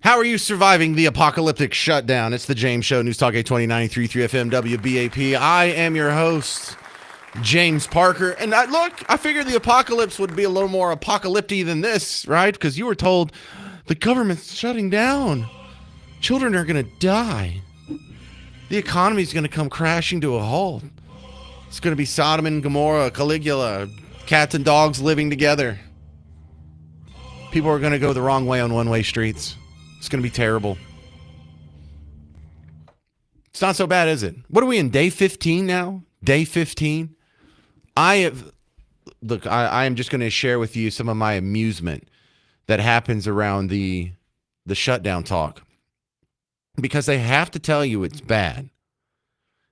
How are you surviving the apocalyptic shutdown? It's the James Show, News Talk 829 FM WBAP. I am your host, James Parker. And I figured the apocalypse would be a little more apocalyptic than this, right? Because you were told the government's shutting down. Children are going to die. The economy is going to come crashing to a halt. It's going to be Sodom and Gomorrah, Caligula, cats and dogs living together. People are going to go the wrong way on one-way streets. It's going to be terrible. It's not so bad, is it? What are we in, day 15 now? Day 15? I am just going to share with you some of my amusement that happens around the shutdown talk. Because they have to tell you it's bad.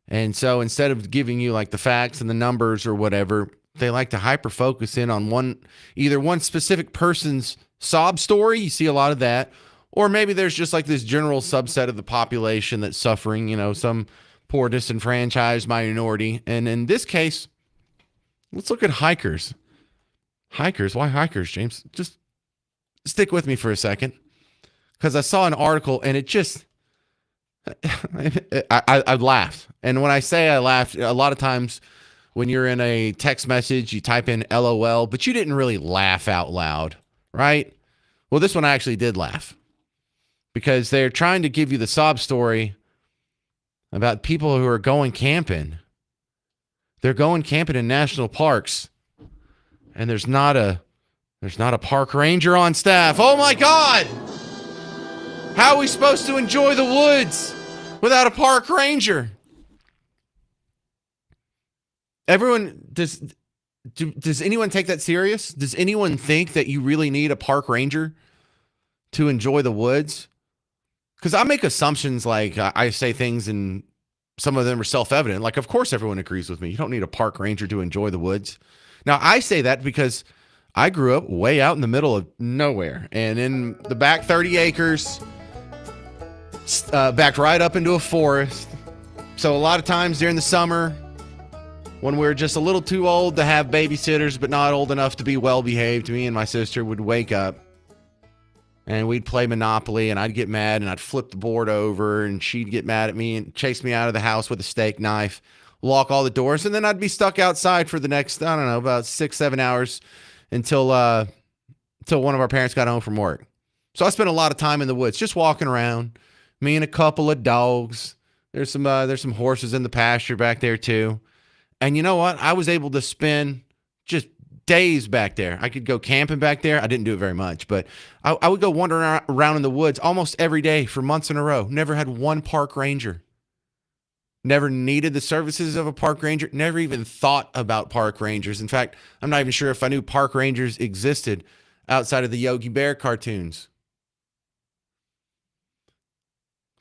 And so instead of giving you like the facts and the numbers or whatever, they like to hyper-focus in on either one specific person's sob story. You see a lot of that. Or maybe there's just like this general subset of the population that's suffering, some poor disenfranchised minority. And in this case, let's look at hikers. Hikers? Why hikers, James? Just stick with me for a second. Because I saw an article and it just, I laughed. And when I say I laughed, a lot of times when you're in a text message, you type in LOL, but you didn't really laugh out loud, right? Well, this one I actually did laugh. Because they're trying to give you the sob story about people who are going camping. They're going camping in national parks, and there's not a park ranger on staff. Oh my God! How are we supposed to enjoy the woods without a park ranger? Everyone, does anyone take that serious? Does anyone think that you really need a park ranger to enjoy the woods? Because I make assumptions like I say things and some of them are self-evident. Like, of course, everyone agrees with me. You don't need a park ranger to enjoy the woods. Now, I say that because I grew up way out in the middle of nowhere. And in the back 30 acres, backed right up into a forest. So a lot of times during the summer, when we were just a little too old to have babysitters, but not old enough to be well-behaved, me and my sister would wake up. And we'd play Monopoly, and I'd get mad, and I'd flip the board over, and she'd get mad at me and chase me out of the house with a steak knife, lock all the doors, and then I'd be stuck outside for the next, I don't know, about 6-7 hours until one of our parents got home from work. So I spent a lot of time in the woods, just walking around, me and a couple of dogs. There's some horses in the pasture back there too. And you know what? I was able to spend just days back there. I could go camping back there. I didn't do it very much, but I would go wandering around in the woods almost every day for months in a row. Never had one park ranger. Never needed the services of a park ranger. Never even thought about park rangers. In fact, I'm not even sure if I knew park rangers existed outside of the Yogi Bear cartoons.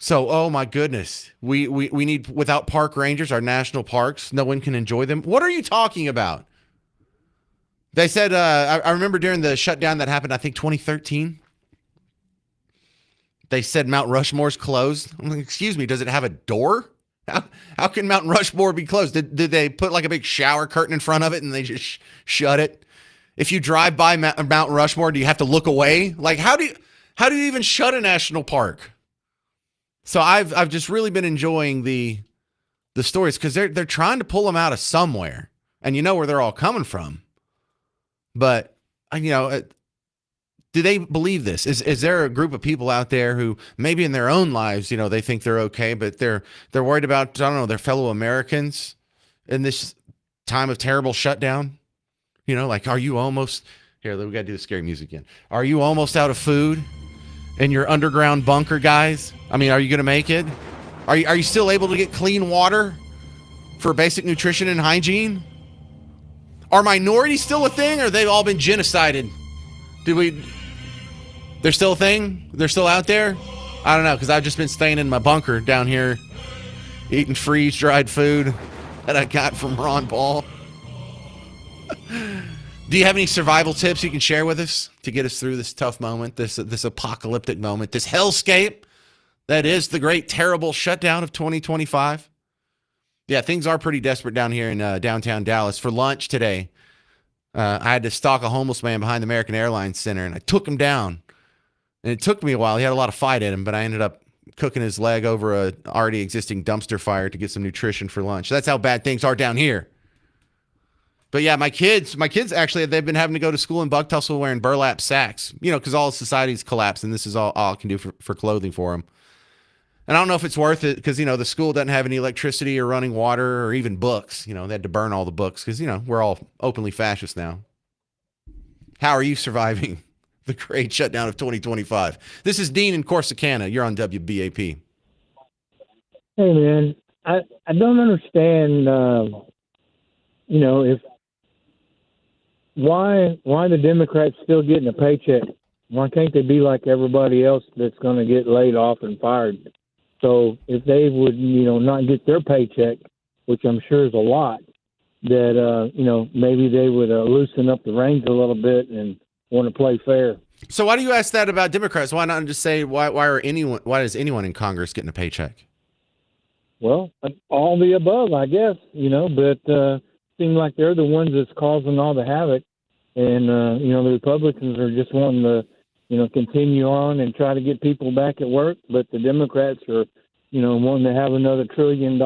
So, oh my goodness, we need, without park rangers, our national parks, no one can enjoy them. What are you talking about? They said, I remember during the shutdown that happened, I think 2013, they said Mount Rushmore's closed. I'm like, excuse me, does it have a door? How can Mount Rushmore be closed? Did they put like a big shower curtain in front of it and they just shut it? If you drive by Mount Rushmore, do you have to look away? Like, how do you even shut a national park? So I've just really been enjoying the stories because they're trying to pull them out of somewhere, and you know where they're all coming from. But do they believe this? Is there a group of people out there who maybe in their own lives, they think they're okay, but they're worried about, I don't know, their fellow Americans in this time of terrible shutdown? Like, are you almost here? We got to do the scary music again. Are you almost out of food in your underground bunker, guys? I mean, are you going to make it? Are you still able to get clean water for basic nutrition and hygiene? Are minorities still a thing, or they've all been genocided? They're still a thing? They're still out there? I don't know, because I've just been staying in my bunker down here, eating freeze-dried food that I got from Ron Paul. Do you have any survival tips you can share with us to get us through this tough moment, this apocalyptic moment, this hellscape that is the great, terrible shutdown of 2025? Yeah, things are pretty desperate down here in downtown Dallas. For lunch today, I had to stalk a homeless man behind the American Airlines Center, and I took him down. And it took me a while. He had a lot of fight in him, but I ended up cooking his leg over a already existing dumpster fire to get some nutrition for lunch. That's how bad things are down here. But yeah, my kids actually, they've been having to go to school in bug tussle wearing burlap sacks, because all society's collapsed, and this is all I can do for clothing for them. And I don't know if it's worth it because, the school doesn't have any electricity or running water or even books. They had to burn all the books because, we're all openly fascist now. How are you surviving the great shutdown of 2025? This is Dean in Corsicana. You're on WBAP. Hey, man, I don't understand, if why the Democrats still getting a paycheck? Why can't they be like everybody else that's going to get laid off and fired? So if they would, not get their paycheck, which I'm sure is a lot, that, maybe they would loosen up the reins a little bit and want to play fair. So why do you ask that about Democrats? Why not just say why is anyone in Congress getting a paycheck? Well, all the above, I guess, but seem like they're the ones that's causing all the havoc. And, the Republicans are just wanting to, continue on and try to get people back at work. But the Democrats are, wanting to have another $1 trillion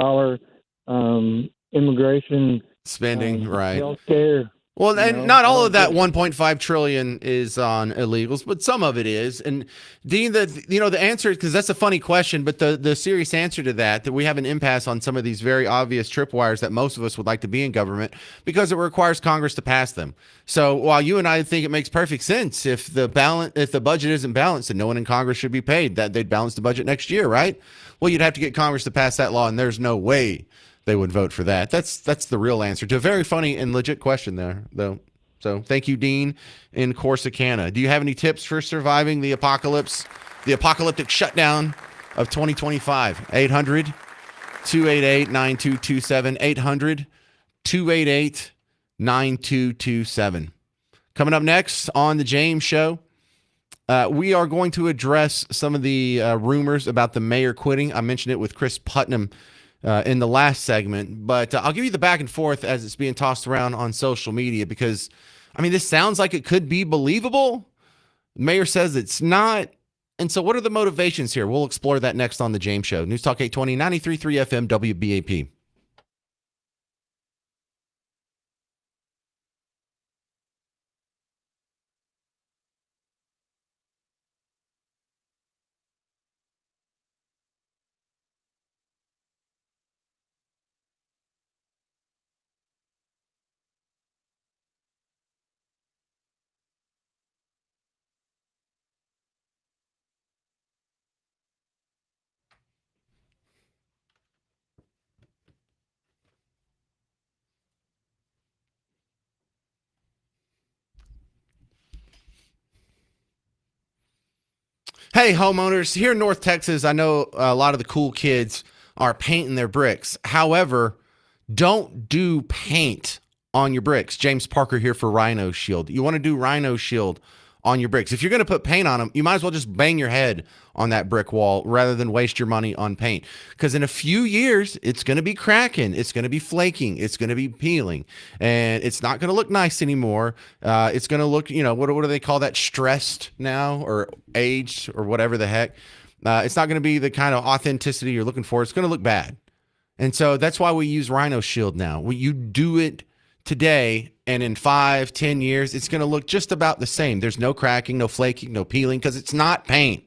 immigration spending, right? Healthcare. Well, and not all of that 1.5 trillion is on illegals, but some of it is. And Dean, the answer, because that's a funny question, but the serious answer to that we have an impasse on some of these very obvious tripwires that most of us would like to be in government because it requires Congress to pass them. So while you and I think it makes perfect sense if the budget isn't balanced, then no one in Congress should be paid, that they'd balance the budget next year, right? Well, you'd have to get Congress to pass that law, and there's no way they would vote for that. That's the real answer to a very funny and legit question there, though. So thank you, Dean in Corsicana. Do you have any tips for surviving the apocalyptic shutdown of 2025? 800-288-9227. 800-288-9227. Coming up next on The James Show, we are going to address some of the rumors about the mayor quitting. I mentioned it with Chris Putnam in the last segment, but I'll give you the back and forth as it's being tossed around on social media because, this sounds like it could be believable. The mayor says it's not. And so what are the motivations here? We'll explore that next on The James Show. News Talk 820, 93.3 FM, WBAP. Hey, homeowners, here in North Texas, I know a lot of the cool kids are painting their bricks. However, don't do paint on your bricks. James Parker here for Rhino Shield. You want to do Rhino Shield on your bricks. If you're going to put paint on them, you might as well just bang your head on that brick wall rather than waste your money on paint. Because in a few years, it's going to be cracking. It's going to be flaking. It's going to be peeling. And it's not going to look nice anymore. It's going to look, what do they call that? Stressed now or aged or whatever the heck. It's not going to be the kind of authenticity you're looking for. It's going to look bad. And so that's why we use Rhino Shield now. You do it today, and in 5-10 years, it's going to look just about the same. There's no cracking, no flaking, no peeling, because it's not paint.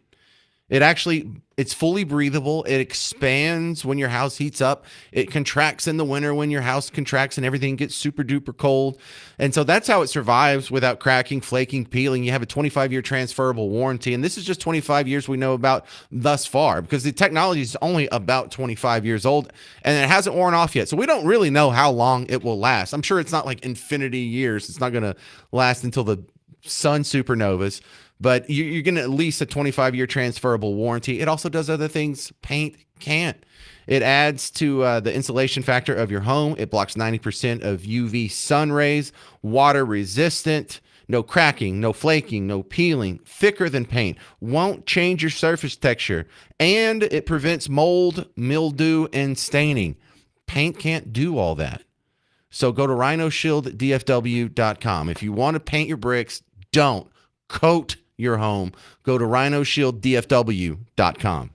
It's fully breathable. It expands when your house heats up. It contracts in the winter when your house contracts and everything gets super duper cold. And so that's how it survives without cracking, flaking, peeling. You have a 25-year transferable warranty. And this is just 25 years we know about thus far because the technology is only about 25 years old and it hasn't worn off yet. So we don't really know how long it will last. I'm sure it's not like infinity years. It's not going to last until the sun supernovas. But you're going to at least a 25-year transferable warranty. It also does other things paint can't. It adds to the insulation factor of your home. It blocks 90% of UV sun rays, water resistant, no cracking, no flaking, no peeling, thicker than paint, won't change your surface texture, and it prevents mold, mildew, and staining. Paint can't do all that. So go to rhinoshielddfw.com. If you want to paint your bricks, don't coat your home. Go to rhinoshielddfw.com.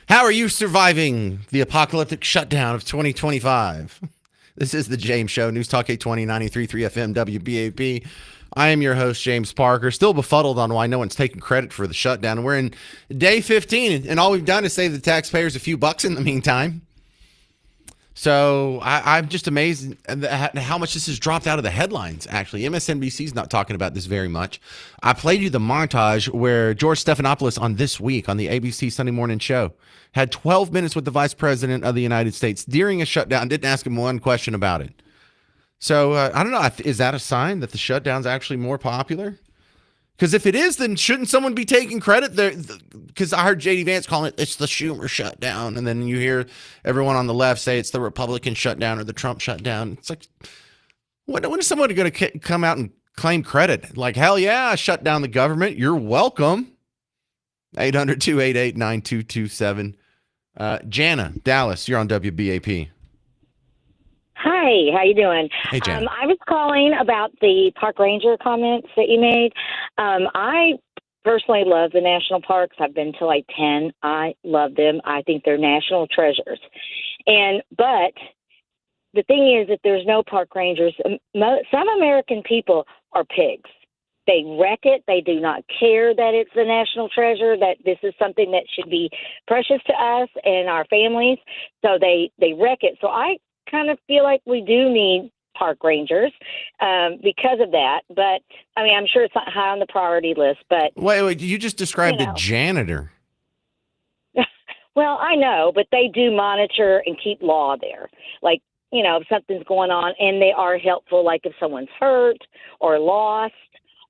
How are you surviving the apocalyptic shutdown of 2025? This is the James Show, News Talk 820, 93.3 FM, WBAP. I am your host, James Parker, still befuddled on why no one's taking credit for the shutdown. We're in day 15, and all we've done is save the taxpayers a few bucks in the meantime. So I'm just amazed at how much this has dropped out of the headlines, actually. MSNBC's not talking about this very much. I played you the montage where George Stephanopoulos on This Week on the ABC Sunday Morning Show had 12 minutes with the Vice President of the United States during a shutdown, didn't ask him one question about it. So I don't know. Is that a sign that the shutdown's actually more popular? Because if it is, then shouldn't someone be taking credit there? Because I heard J.D. Vance calling it's the Schumer shutdown. And then you hear everyone on the left say it's the Republican shutdown or the Trump shutdown. It's like, when is somebody going to come out and claim credit? Like, hell yeah, I shut down the government. You're welcome. 800-288-9227. Jana, Dallas, you're on WBAP. Hi, how you doing? Hey, Jan. I was calling about the park ranger comments that you made. I personally love the national parks. I've been to like 10. I love them. I think they're national treasures. But the thing is that there's no park rangers. Some American people are pigs. They wreck it. They do not care that it's a national treasure, that this is something that should be precious to us and our families. So they wreck it. So I kind of feel like we do need park rangers because of that. But I mean, I'm sure it's not high on the priority list. But wait, you just described a janitor. Well, I know, but they do monitor and keep law there. Like, if something's going on, and they are helpful. Like if someone's hurt or lost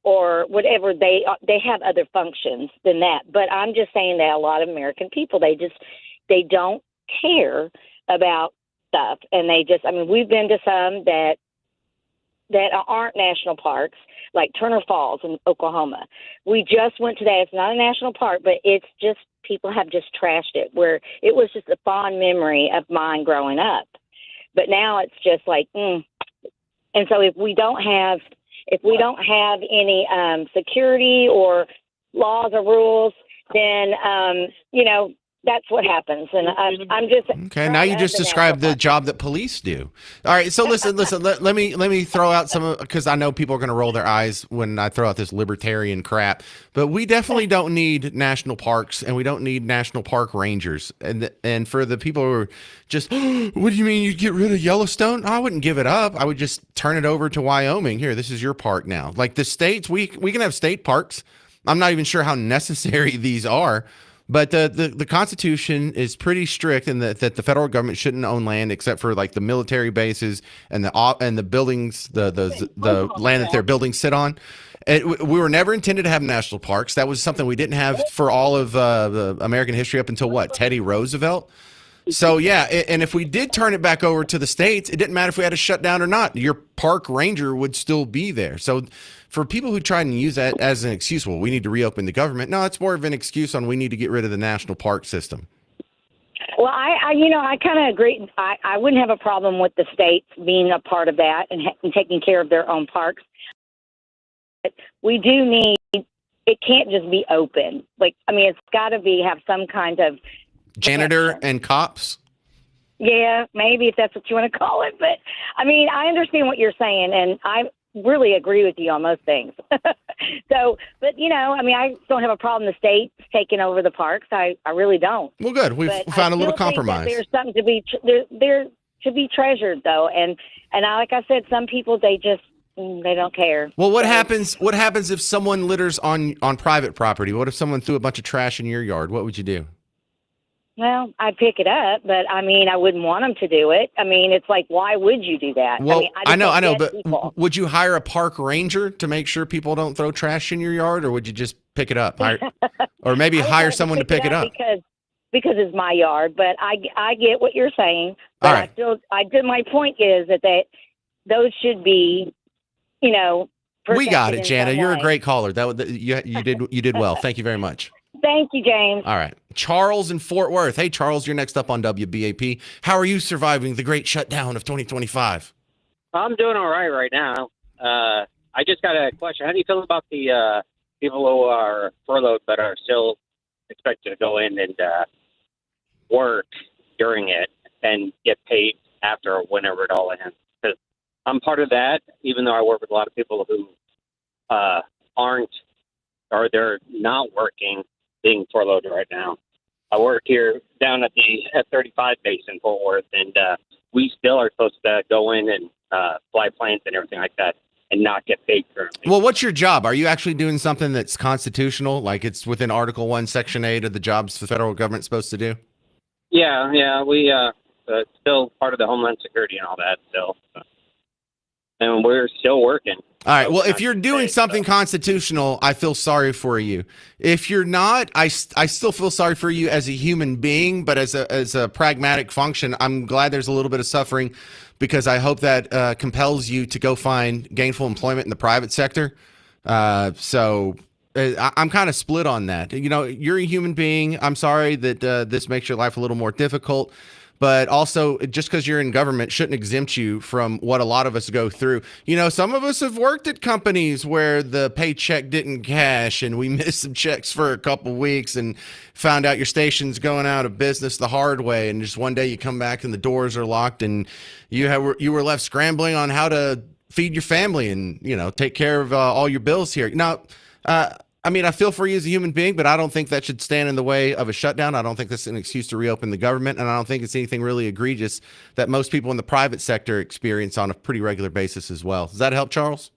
or whatever, they have other functions than that. But I'm just saying that a lot of American people, they don't care about stuff, and we've been to some that aren't national parks, like Turner Falls in Oklahoma. We just went to that. It's not a national park, but it's just people have just trashed it, where it was just a fond memory of mine growing up. But now it's just like, And so if we don't have any security or laws or rules, then that's what happens. And I'm just okay. Now you just described the job that police do. All right. So listen. Let me throw out some, because I know people are going to roll their eyes when I throw out this libertarian crap. But we definitely don't need national parks, and we don't need national park rangers. And for the people who are just, what do you mean you'd get rid of Yellowstone? I wouldn't give it up. I would just turn it over to Wyoming. Here, this is your park now. Like the states, we can have state parks. I'm not even sure how necessary these are. But the Constitution is pretty strict in that the federal government shouldn't own land except for like the military bases and the buildings, the land that their buildings sit on. We were never intended to have national parks. That was something we didn't have for all of the American history up until Teddy Roosevelt. So yeah, and if we did turn it back over to the states, it didn't matter if we had a shutdown or not. Your park ranger would still be there. So for people who try and use that as an excuse, well, we need to reopen the government. No, it's more of an excuse on we need to get rid of the national park system. Well, I kind of agree. I wouldn't have a problem with the states being a part of that and taking care of their own parks. But we do need. It can't just be open. It's got to have some kind of janitor and cops. Yeah, maybe if that's what you want to call it. But I understand what you're saying, and I really agree with you on most things. So, but I don't have a problem the states taking over the parks. I really don't. Well, good. We've found a little compromise. There's something to be there to be treasured, though, and like I said, some people they don't care. Well, what happens if someone litters on private property? What if someone threw a bunch of trash in your yard? What would you do? Well, I'd pick it up, but I wouldn't want them to do it. It's like, why would you do that? Well, I know, but would you hire a park ranger to make sure people don't throw trash in your yard, or would you just pick it up? Or maybe hire someone to pick it up? Because it's my yard, but I get what you're saying. But all right. I did. My point is that those should be, we got it, Jana. You're a great caller. You did well. Thank you very much. Thank you, James. All right. Charles in Fort Worth. Hey, Charles, you're next up on WBAP. How are you surviving the great shutdown of 2025? I'm doing all right now. I just got a question. How do you feel about the people who are furloughed but are still expected to go in and work during it and get paid after whenever it all ends? Because I'm part of that, even though I work with a lot of people who aren't, or they're not working, being furloughed right now. I work here down at the F-35 base in Fort Worth, and we still are supposed to go in and fly planes and everything like that and not get paid currently. Well, what's your job? Are you actually doing something that's constitutional, like it's within Article 1, Section 8 of the jobs the federal government's supposed to do? Yeah, we still part of the Homeland Security and all that still. And we're still working. All right. So Well, we're if not you're getting doing paid, something so. constitutional, I feel sorry for you. If you're not, I still feel sorry for you as a human being, but as a pragmatic function, I'm glad there's a little bit of suffering because I hope that compels you to go find gainful employment in the private sector. I'm kind of split on that. You know, you're a human being. I'm sorry that this makes your life a little more difficult. But also, just because you're in government shouldn't exempt you from what a lot of us go through. You know, some of us have worked at companies where the paycheck didn't cash and we missed some checks for a couple weeks and found out your station's going out of business the hard way. And just one day you come back and the doors are locked and you were left scrambling on how to feed your family and, you know, take care of all your bills here. Now, I mean, I feel for you as a human being, but I don't think that should stand in the way of a shutdown. I don't think that's an excuse to reopen the government, and I don't think it's anything really egregious that most people in the private sector experience on a pretty regular basis as well. Does that help, Charles?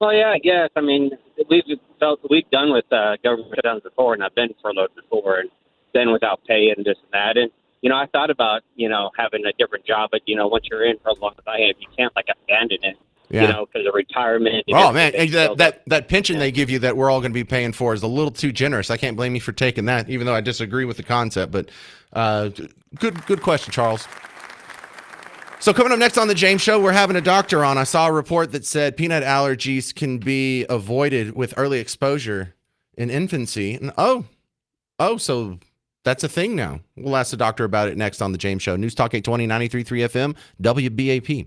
Well, yeah, I guess. I mean, we've done with government shutdowns before, and I've been furloughed before, and then without pay and this and that. And I thought about having a different job, but once you're in for as long as I have, you can't like abandon it. Yeah. Because of retirement. Oh man, and that pension they give you that we're all going to be paying for is a little too generous. I can't blame you for taking that, even though I disagree with the concept. But good question, Charles. So coming up next on the James Show, we're having a doctor on. I saw a report that said peanut allergies can be avoided with early exposure in infancy. And so that's a thing now. We'll ask the doctor about it next on the James Show. News Talk 820, 93.3 FM, WBAP.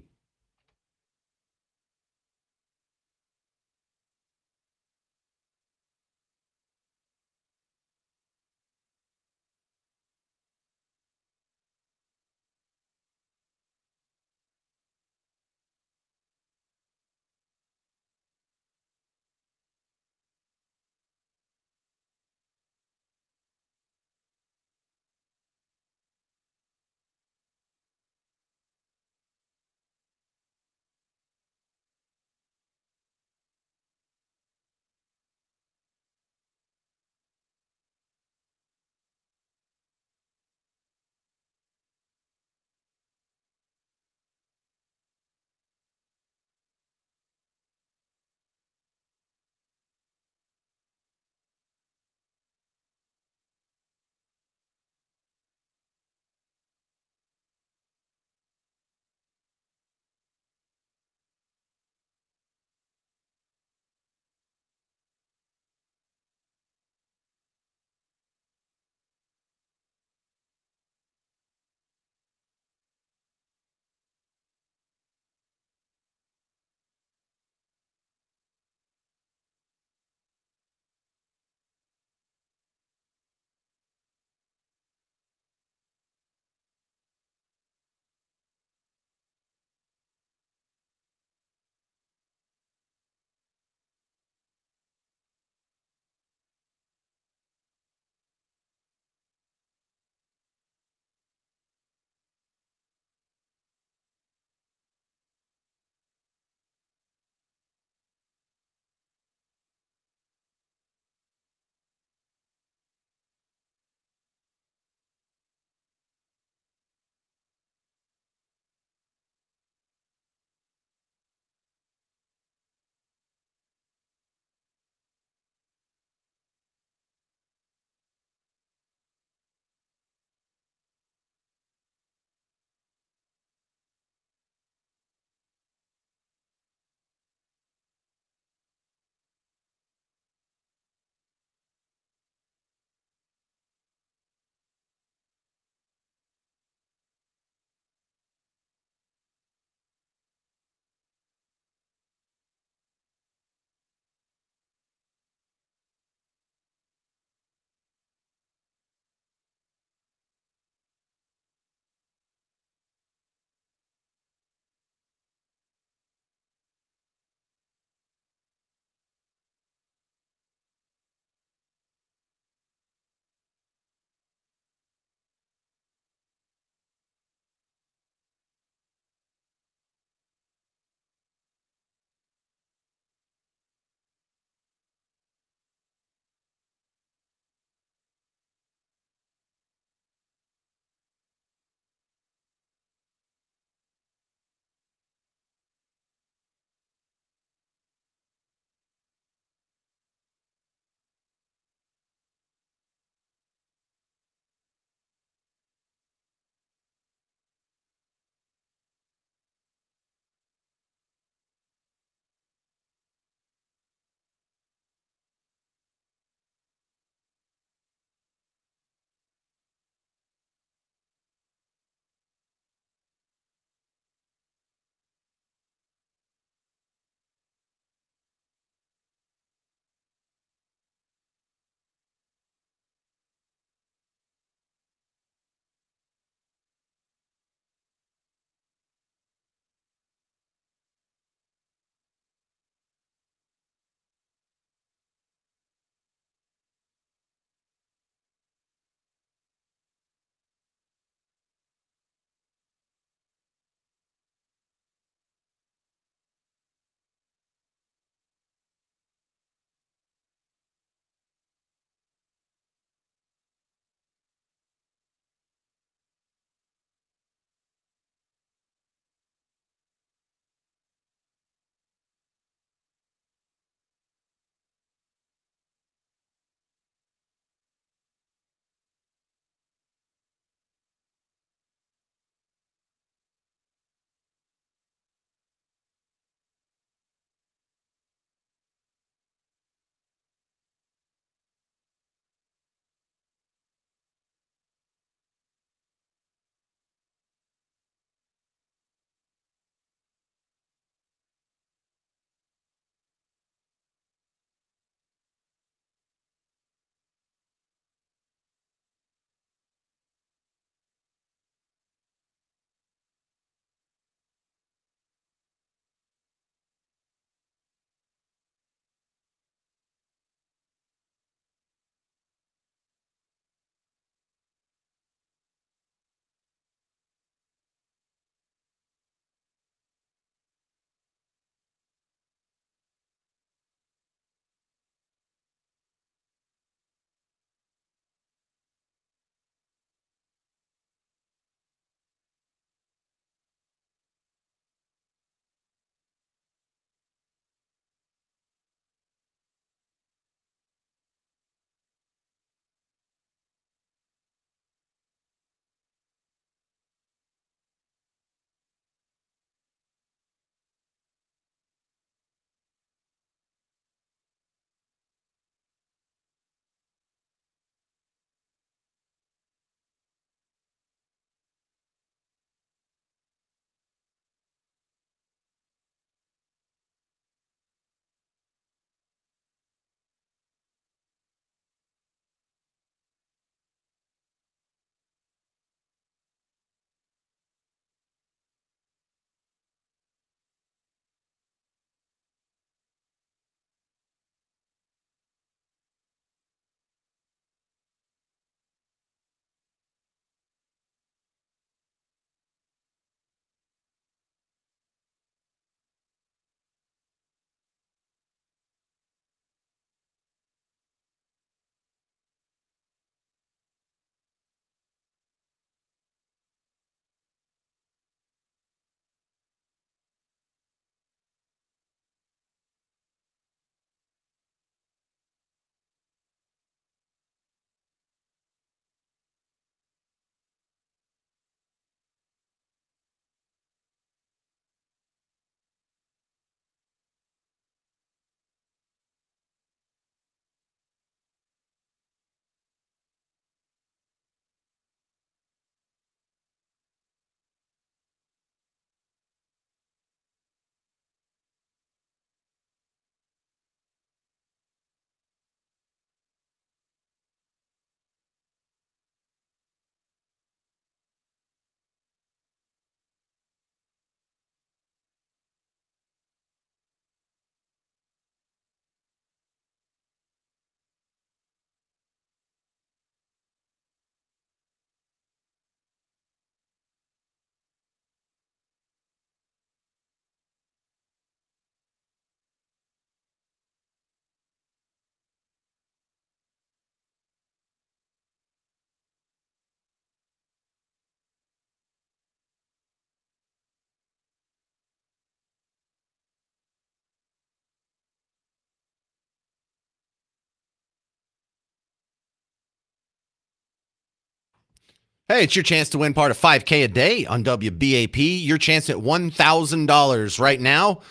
Hey, it's your chance to win part of 5K a day on WBAP. Your chance at $1,000 right now.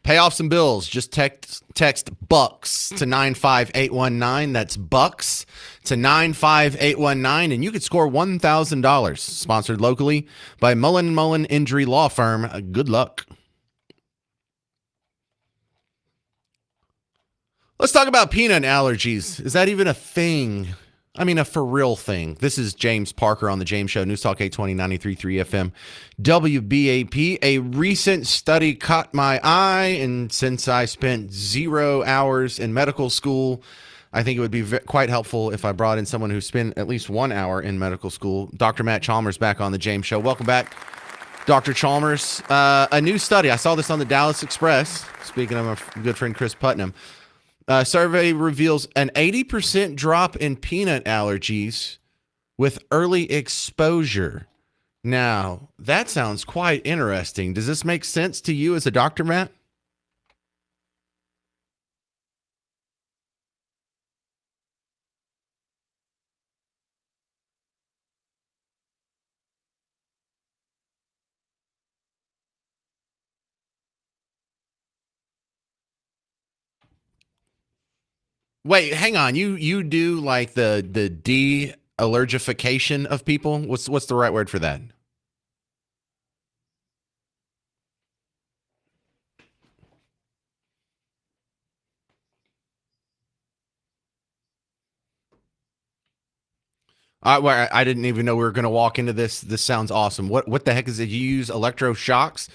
Pay off some bills. Just text bucks to 95819. That's bucks to 95819, and you could score $1,000. Sponsored locally by Mullen Injury Law Firm. Good luck. Let's talk about peanut allergies. Is that even a thing? I mean, a for real thing. This is James Parker on the James Show, News Talk 820, 93.3 FM, WBAP. A recent study caught my eye, and since I spent 0 hours in medical school, I think it would be quite helpful if I brought in someone who spent at least 1 hour in medical school. Dr. Matt Chalmers back on the James Show. Welcome back, Dr. Chalmers. A new study. I saw this on the Dallas Express, speaking of my good friend Chris Putnam. Survey reveals an 80% drop in peanut allergies with early exposure. Now, that sounds quite interesting. Does this make sense to you as a doctor, Matt? Wait, hang on. You do like the de-allergification of people? What's the right word for that? I didn't even know we were going to walk into this. This sounds awesome. What the heck is it? You use electroshocks?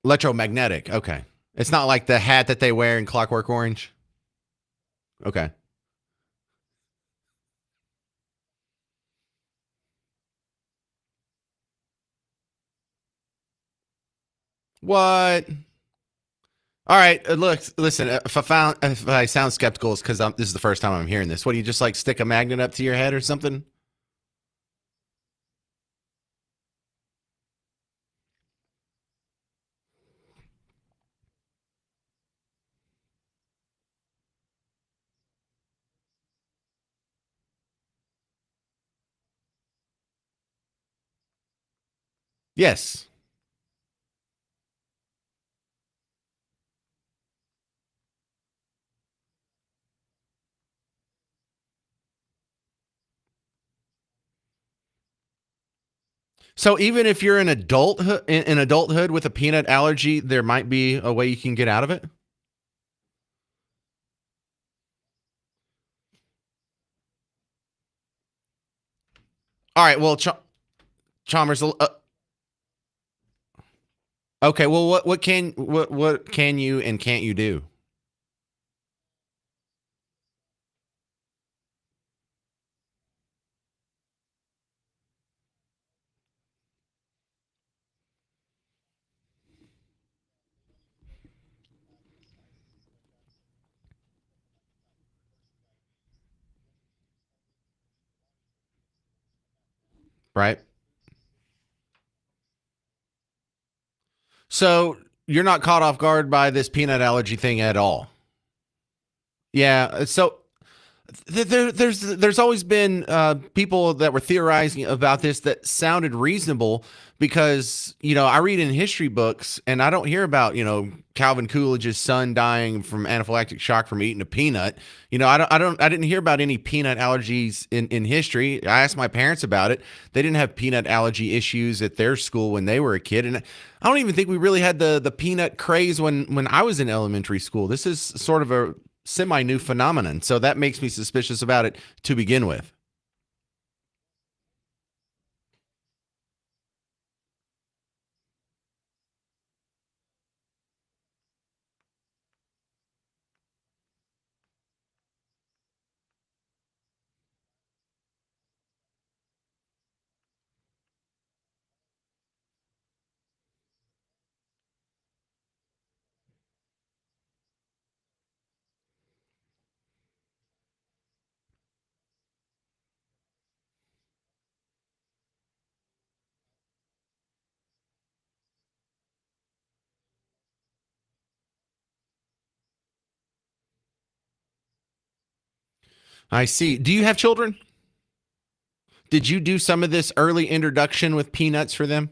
Electromagnetic. Okay. It's not like the hat that they wear in Clockwork Orange. Okay. What? All right. Look, listen. If I sound skeptical, it's because this is the first time I'm hearing this. What do you just like stick a magnet up to your head or something? Yes. So even if you're an adulthood with a peanut allergy, there might be a way you can get out of it. All right. Well, Chalmers. Okay. Well, what can you and can't you do? Right. So you're not caught off guard by this peanut allergy thing at all. Yeah. So there's always been people that were theorizing about this that sounded reasonable because I read in history books and I don't hear about Calvin Coolidge's son dying from anaphylactic shock from eating a peanut. I didn't hear about any peanut allergies in history. I asked my parents about it. They didn't have peanut allergy issues at their school when they were a kid, and I don't even think we really had the peanut craze when I was in elementary school. This is sort of a semi new phenomenon. So that makes me suspicious about it to begin with. I see. Do you have children? Did you do some of this early introduction with peanuts for them?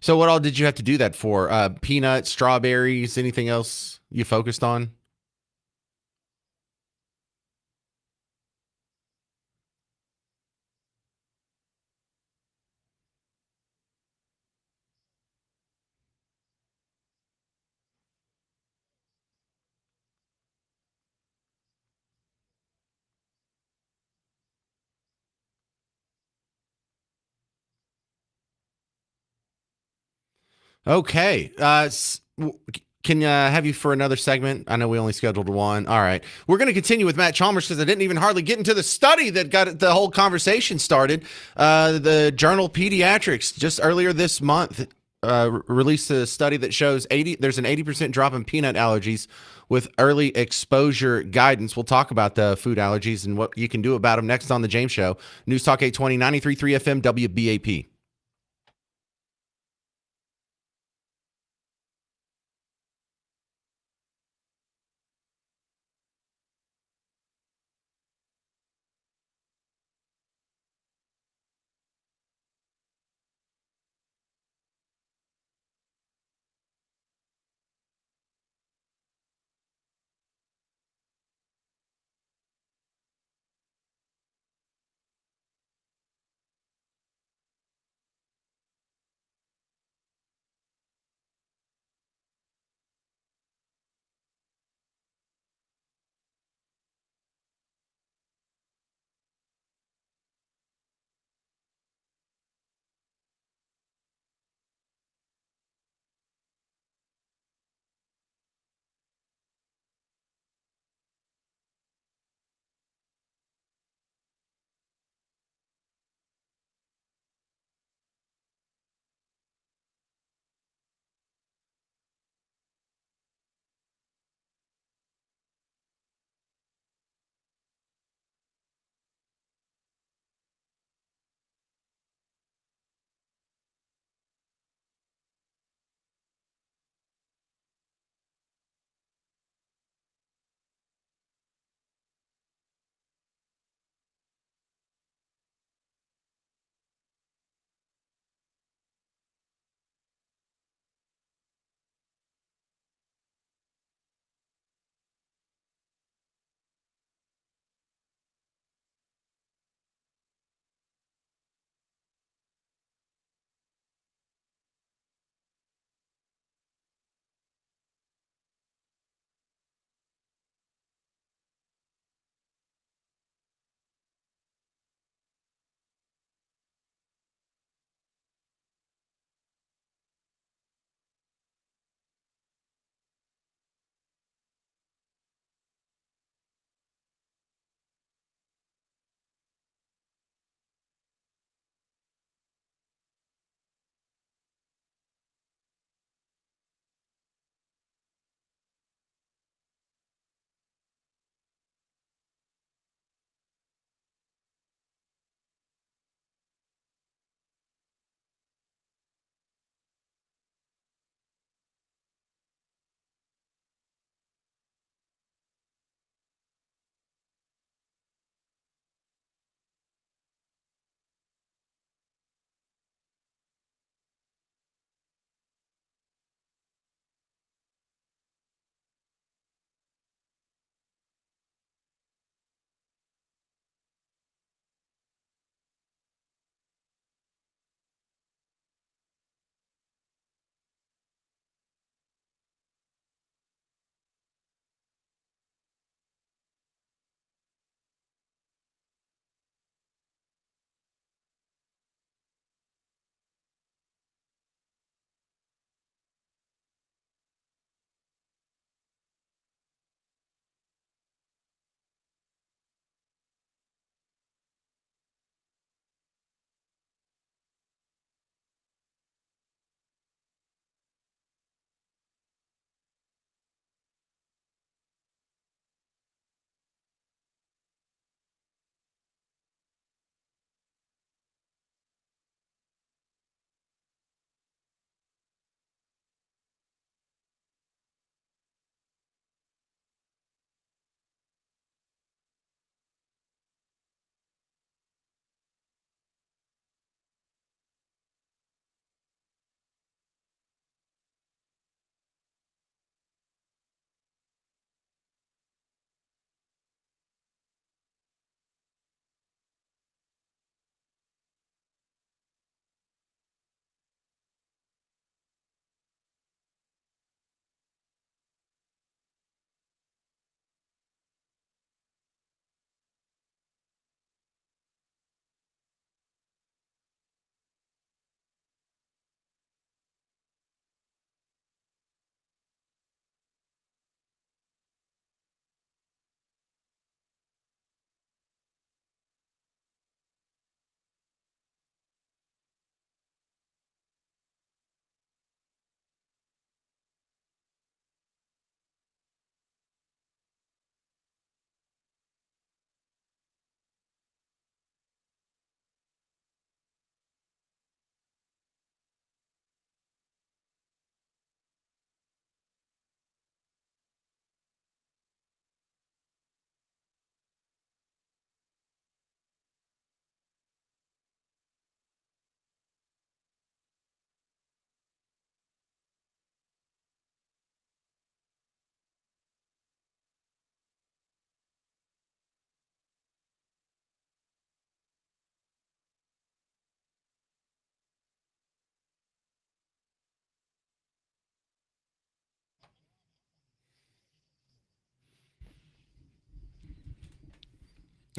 So what all did you have to do that for? Peanuts, strawberries, anything else you focused on? Okay. Can have you for another segment? I know we only scheduled one. All right. We're going to continue with Matt Chalmers because I didn't even hardly get into the study that got the whole conversation started. The journal Pediatrics just earlier this month released a study that shows there's an 80% drop in peanut allergies with early exposure guidance. We'll talk about the food allergies and what you can do about them next on the James Show. News Talk 820, 93.3 FM, WBAP.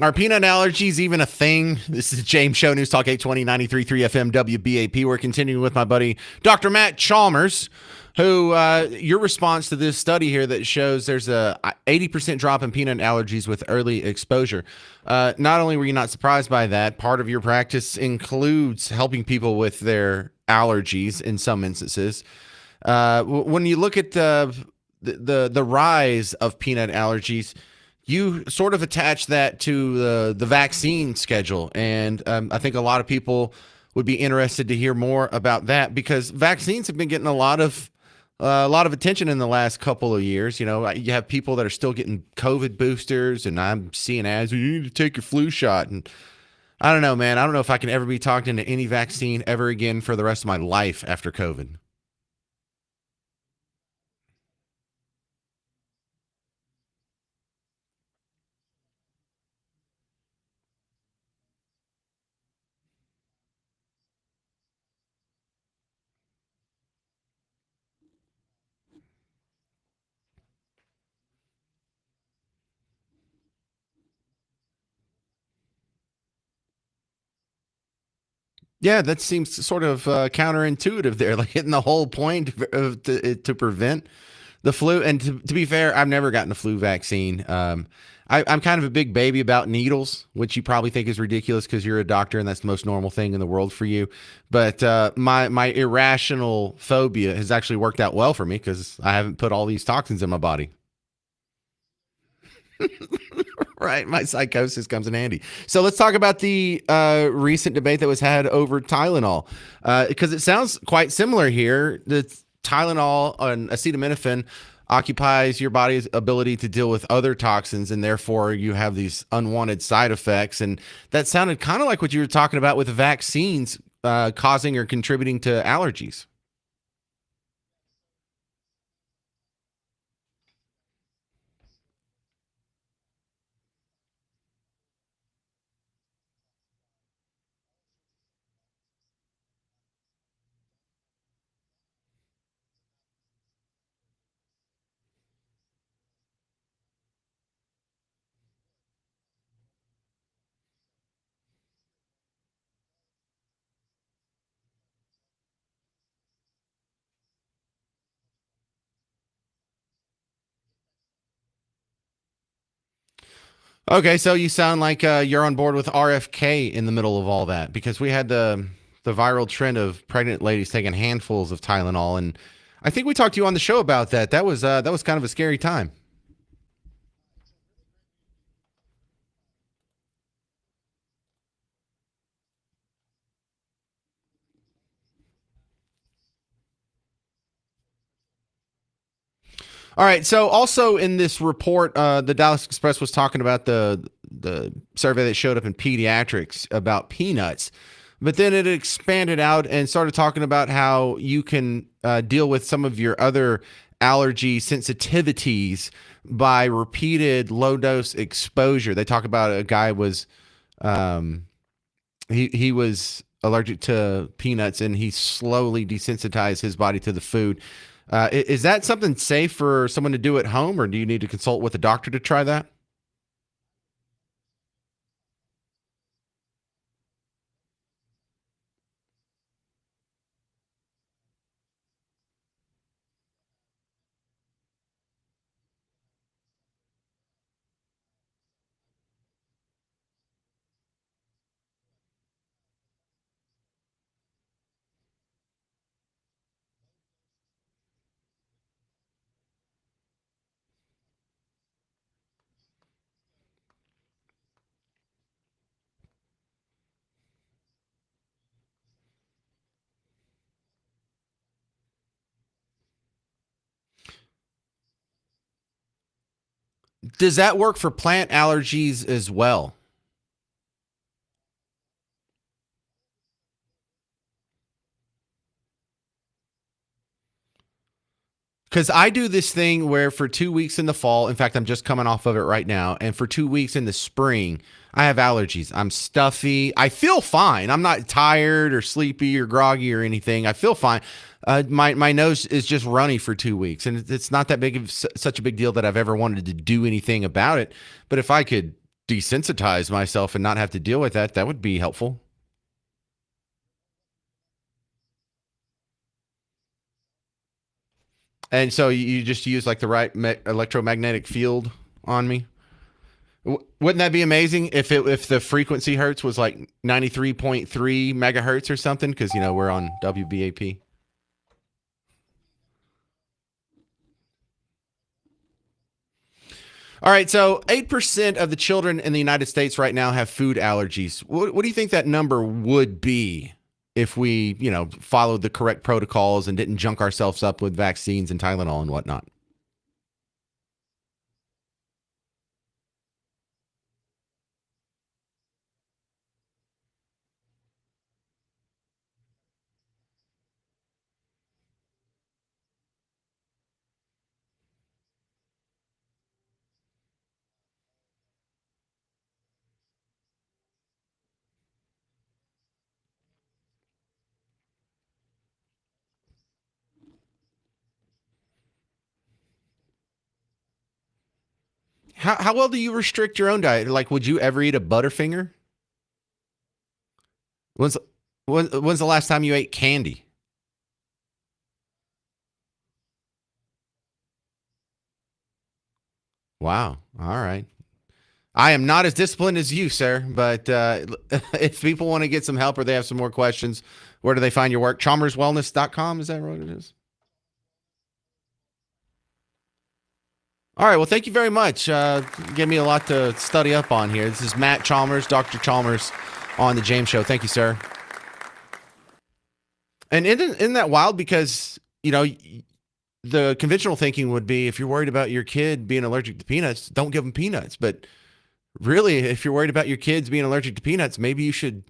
Are peanut allergies even a thing? This is James Show, News Talk 820 93.3 FM WBAP. We're continuing with my buddy, Dr. Matt Chalmers, who your response to this study here that shows there's a 80% drop in peanut allergies with early exposure. Not only were you not surprised by that, part of your practice includes helping people with their allergies in some instances. When you look at the rise of peanut allergies, you sort of attach that to the vaccine schedule. And I think a lot of people would be interested to hear more about that because vaccines have been getting a lot of attention in the last couple of years. You know, you have people that are still getting COVID boosters, and I'm seeing ads, you need to take your flu shot. And I don't know, man. I don't know if I can ever be talked into any vaccine ever again for the rest of my life after COVID. Yeah, that seems sort of counterintuitive there, like hitting the whole point of to prevent the flu. And to be fair, I've never gotten a flu vaccine. I'm kind of a big baby about needles, which you probably think is ridiculous because you're a doctor and that's the most normal thing in the world for you. But my irrational phobia has actually worked out well for me because I haven't put all these toxins in my body. Right. My psychosis comes in handy. So let's talk about the recent debate that was had over Tylenol, because it sounds quite similar here. The Tylenol and acetaminophen occupies your body's ability to deal with other toxins, and therefore you have these unwanted side effects. And that sounded kind of like what you were talking about with the vaccines causing or contributing to allergies. Okay, so you sound like you're on board with RFK in the middle of all that because we had the viral trend of pregnant ladies taking handfuls of Tylenol, and I think we talked to you on the show about that. That was kind of a scary time. All right. So also in this report, the Dallas Express was talking about the survey that showed up in pediatrics about peanuts, but then it expanded out and started talking about how you can deal with some of your other allergy sensitivities by repeated low dose exposure. They talk about a guy was um, he was allergic to peanuts and he slowly desensitized his body to the food. Is that something safe for someone to do at home, or do you need to consult with a doctor to try that? Does that work for plant allergies as well? Because I do this thing where for 2 weeks in the fall, in fact, I'm just coming off of it right now, and for 2 weeks in the spring, I have allergies. I'm stuffy. I feel fine. I'm not tired or sleepy or groggy or anything. I feel fine. My nose is just runny for 2 weeks, and it's not that big of such a big deal that I've ever wanted to do anything about it. But if I could desensitize myself and not have to deal with that, that would be helpful. And so you just use like the right electromagnetic field on me. Wouldn't that be amazing if the frequency hertz was like 93.3 megahertz or something? Because we're on WBAP. All right, so 8% of the children in the United States right now have food allergies. What do you think that number would be if we, followed the correct protocols and didn't junk ourselves up with vaccines and Tylenol and whatnot? How well do you restrict your own diet? Like, would you ever eat a Butterfinger? When's when's the last time you ate candy? Wow. All right. I am not as disciplined as you, sir, but if people want to get some help or they have some more questions, where do they find your work? Chalmerswellness.com. Is that what it is? All right. Well, thank you very much. Gave me a lot to study up on here. This is Matt Chalmers, Dr. Chalmers on The James Show. Thank you, sir. And isn't that wild? Because, the conventional thinking would be if you're worried about your kid being allergic to peanuts, don't give them peanuts. But really, if you're worried about your kids being allergic to peanuts, maybe you should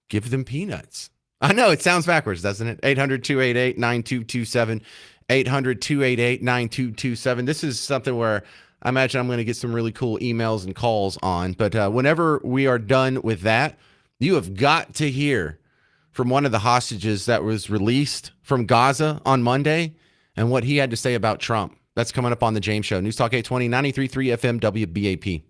give them peanuts. I know it sounds backwards, doesn't it? 800-288-9227. 800-288-9227. This is something where I imagine I'm going to get some really cool emails and calls on. But whenever we are done with that, you have got to hear from one of the hostages that was released from Gaza on Monday and what he had to say about Trump. That's coming up on The James Show. News Talk 820, 93.3 FM, WBAP.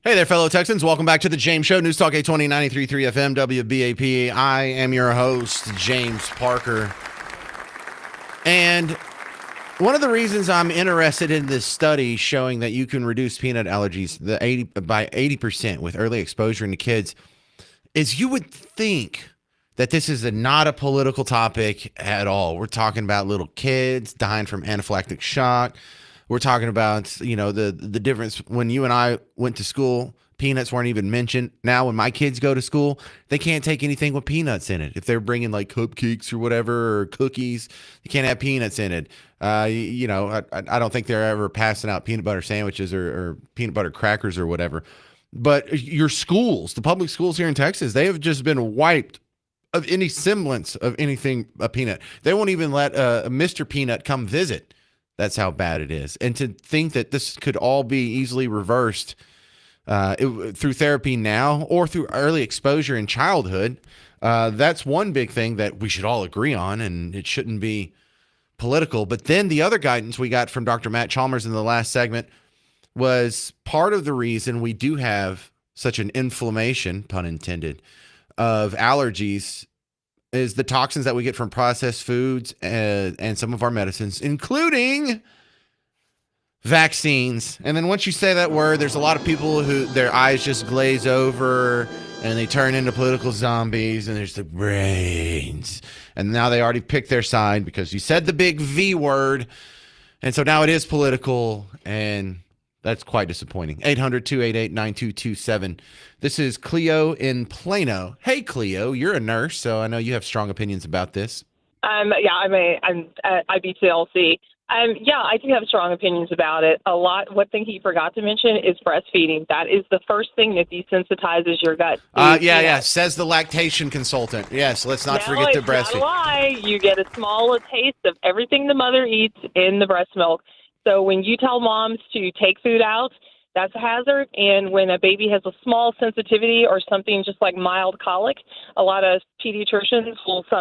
Hey there, fellow Texans. Welcome back to the James Show. News Talk 820 93.3 FM WBAP. I am your host, James Parker. And one of the reasons I'm interested in this study showing that you can reduce peanut allergies by 80% with early exposure into kids is you would think that this is not a political topic at all. We're talking about little kids dying from anaphylactic shock. We're talking about, the difference when you and I went to school, peanuts weren't even mentioned. Now, when my kids go to school, they can't take anything with peanuts in it. If they're bringing like cupcakes or whatever, or cookies, they can't have peanuts in it. I don't think they're ever passing out peanut butter sandwiches or peanut butter crackers or whatever. But your schools, the public schools here in Texas, they have just been wiped of any semblance of anything a peanut. They won't even let a Mr. Peanut come visit. That's how bad it is. And to think that this could all be easily reversed through therapy now or through early exposure in childhood, that's one big thing that we should all agree on, and it shouldn't be political. But then the other guidance we got from Dr. Matt Chalmers in the last segment was part of the reason we do have such an inflammation, pun intended, of allergies is the toxins that we get from processed foods and some of our medicines, including vaccines. And then once you say that word, there's a lot of people who their eyes just glaze over and they turn into political zombies, and there's the brains. And now they already picked their side because you said the big V word. And so now it is political, and that's quite disappointing. 800-288-9227. This is Cleo in Plano. Hey, Cleo, you're a nurse, so I know you have strong opinions about this. I'm IBCLC. I do have strong opinions about it. One thing he forgot to mention is breastfeeding. That is the first thing that desensitizes your gut. Says the lactation consultant. Yes, let's not forget to breastfeed. It's not a lie. You get a small taste of everything the mother eats in the breast milk. So when you tell moms to take food out, that's a hazard. And when a baby has a small sensitivity or something just like mild colic, a lot of pediatricians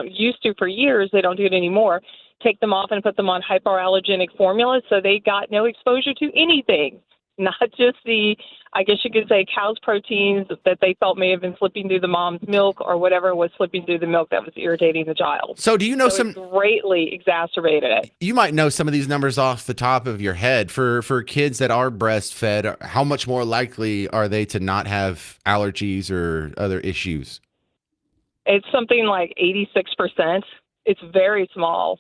used to for years, they don't do it anymore, take them off and put them on hypoallergenic formula so they got no exposure to anything, not just I guess you could say cow's proteins that they felt may have been slipping through the mom's milk or whatever was slipping through the milk that was irritating the child. So do you know it greatly exacerbated it. You might know some of these numbers off the top of your head. For kids that are breastfed, how much more likely are they to not have allergies or other issues? It's something like 86%. It's very small.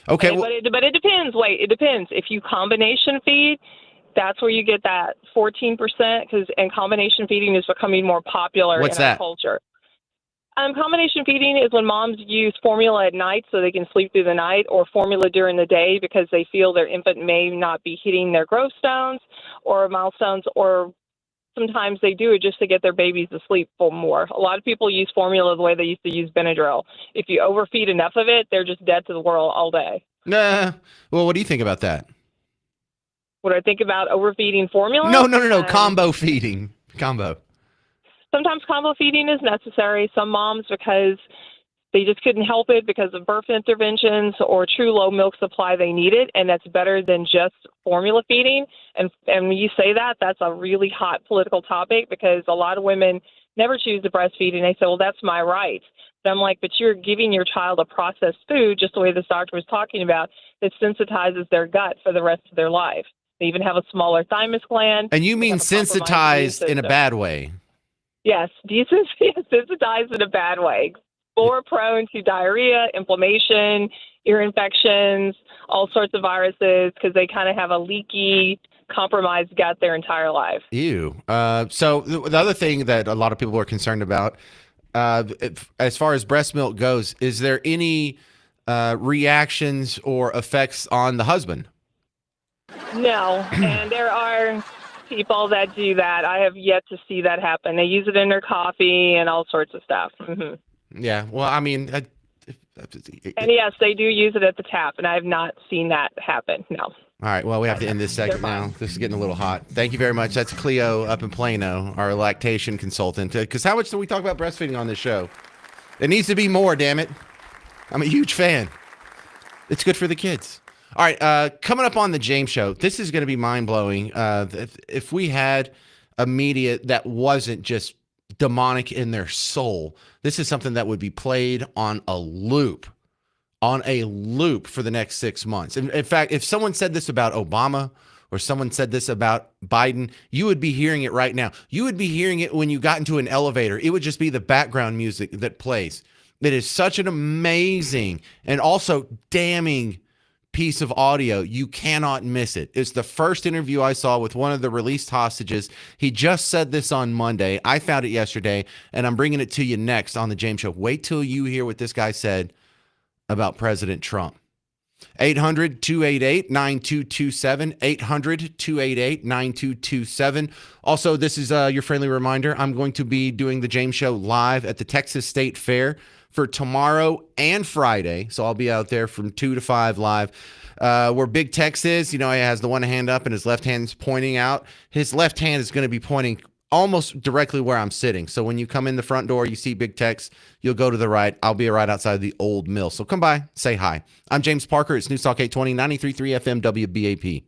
Okay. But it depends. It depends. If you combination feed, that's where you get that 14%, and combination feeding is becoming more popular in our culture. Combination feeding is when moms use formula at night so they can sleep through the night, or formula during the day because they feel their infant may not be hitting their growth stones or milestones, or sometimes they do it just to get their babies to sleep for more. A lot of people use formula the way they used to use Benadryl. If you overfeed enough of it, they're just dead to the world all day. Nah. Well, what do you think about that? What do I think about overfeeding formula? No. Combo feeding. Combo. Sometimes combo feeding is necessary. Some moms, because they just couldn't help it because of birth interventions or true low milk supply, they need it, and that's better than just formula feeding. And when you say that, that's a really hot political topic because a lot of women never choose to breastfeed, and they say, well, that's my right. And I'm like, but you're giving your child a processed food, just the way this doctor was talking about, that sensitizes their gut for the rest of their life. They even have a smaller thymus gland. And you mean sensitized in a bad way? Yes, desensitized in a bad way. More prone to diarrhea, inflammation, ear infections, all sorts of viruses, because they kind of have a leaky, compromised gut their entire life. Ew. So the other thing that a lot of people are concerned about, as far as breast milk goes, is there any reactions or effects on the husband? No, and there are people that do that. I have yet to see that happen. They use it in their coffee and all sorts of stuff. Mm-hmm. Yeah, well, I mean... and yes, they do use it at the tap, and I have not seen that happen, no. All right, well, we have to end this segment now. This is getting a little hot. Thank you very much. That's Cleo up in Plano, our lactation consultant. Because how much do we talk about breastfeeding on this show? It needs to be more, damn it. I'm a huge fan. It's good for the kids. All right, coming up on the James Show, this is going to be mind-blowing. If we had a media that wasn't just demonic in their soul. This is something that would be played on a loop for the next 6 months. In fact, if someone said this about Obama or someone said this about Biden, you would be hearing it right now. You would be hearing it when you got into an elevator. It would just be the background music that plays. It is such an amazing and also damning piece of audio. You cannot miss it. It's the first interview I saw with one of the released hostages. He just said this on Monday. I found it yesterday, and I'm bringing it to you next on the James Show. Wait till you hear what this guy said about President Trump. 800-288-9227, 800-288-9227. Also, this is your friendly reminder. I'm going to be doing the James Show live at the Texas State Fair for tomorrow and Friday. So I'll be out there from 2 to 5 live. Where Big Tex is, he has the one hand up and his left hand's pointing out. His left hand is going to be pointing almost directly where I'm sitting. So when you come in the front door, you see Big Tex, you'll go to the right. I'll be right outside the old mill. So come by, say hi. I'm James Parker. It's News Talk 820, 93.3 FM WBAP.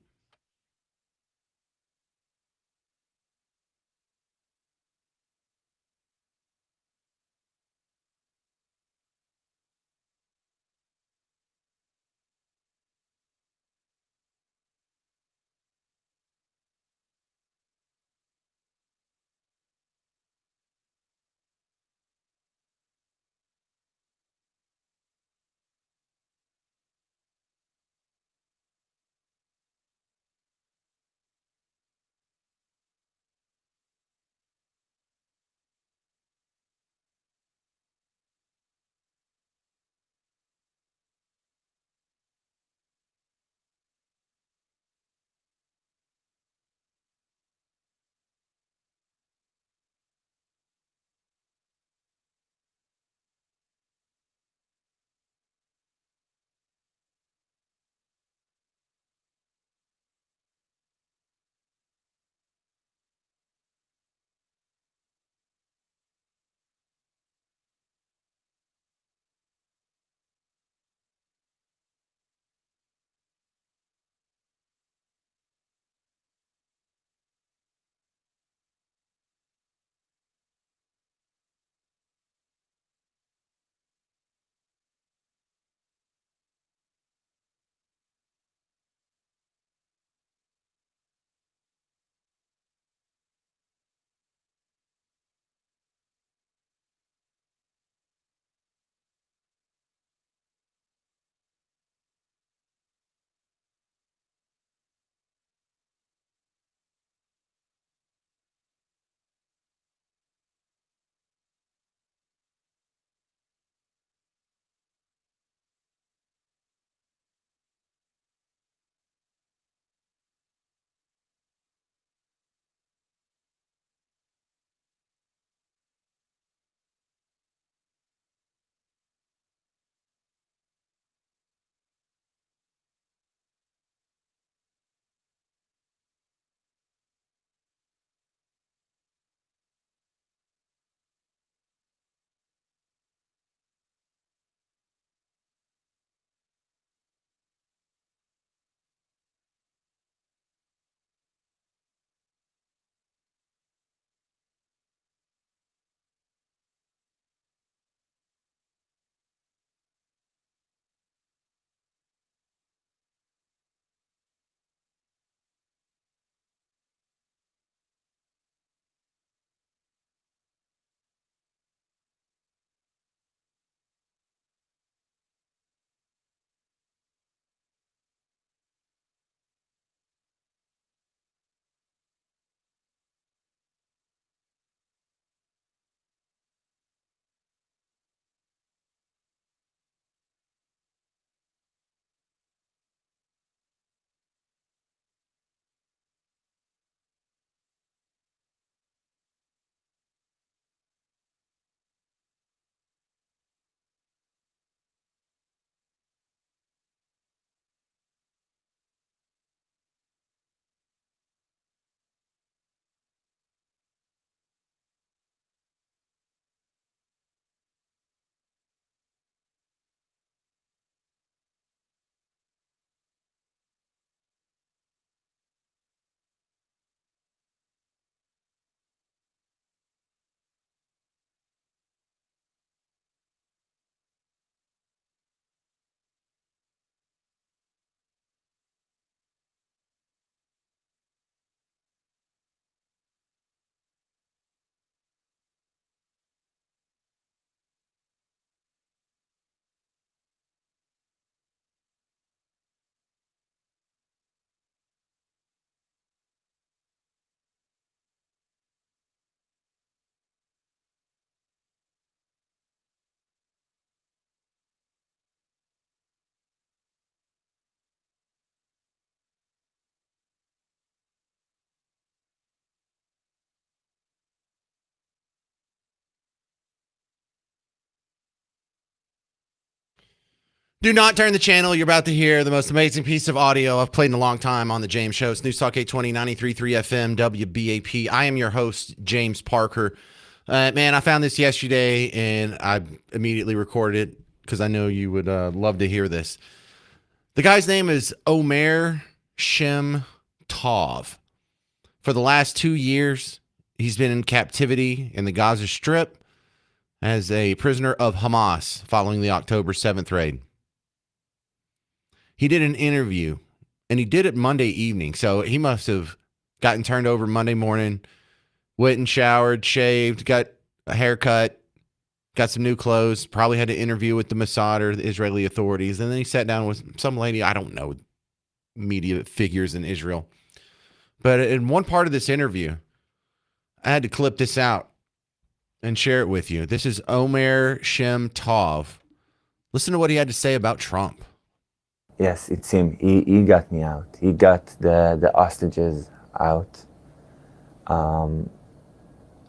Do not turn the channel. You're about to hear the most amazing piece of audio I've played in a long time on the James Show. It's News Talk 820, 93.3 FM, WBAP. I am your host, James Parker. Man, I found this yesterday, and I immediately recorded it because I know you would love to hear this. The guy's name is Omer Shem Tov. For the last 2 years, he's been in captivity in the Gaza Strip as a prisoner of Hamas following the October 7th raid. He did an interview, and he did it Monday evening. So he must have gotten turned over Monday morning, went and showered, shaved, got a haircut, got some new clothes, probably had an interview with the Mossad or the Israeli authorities. And then he sat down with some lady, I don't know, media figures in Israel. But in one part of this interview, I had to clip this out and share it with you. This is Omer Shem Tov. Listen to what he had to say about Trump. Yes, it's him. He got me out. He got the hostages out.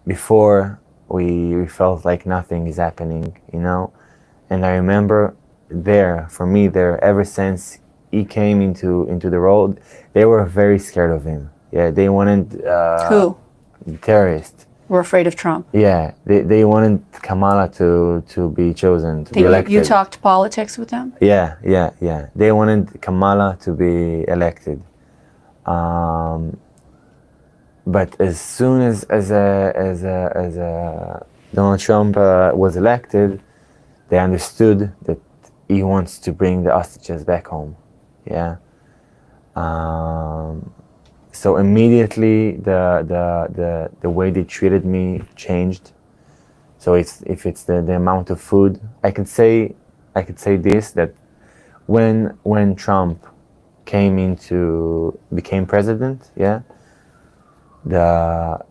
Before, we felt like nothing is happening, you know? And I remember for me, ever since he came into the road, they were very scared of him. Yeah, they wanted... Who? The terrorists. We're afraid of Trump. Yeah, they wanted Kamala to be chosen, to be elected. You talked politics with them? Yeah. They wanted Kamala to be elected. But as soon as Donald Trump was elected, they understood that he wants to bring the hostages back home. Yeah. So immediately the way they treated me changed. So if it's the amount of food, I could say this, that when Trump became president, yeah, the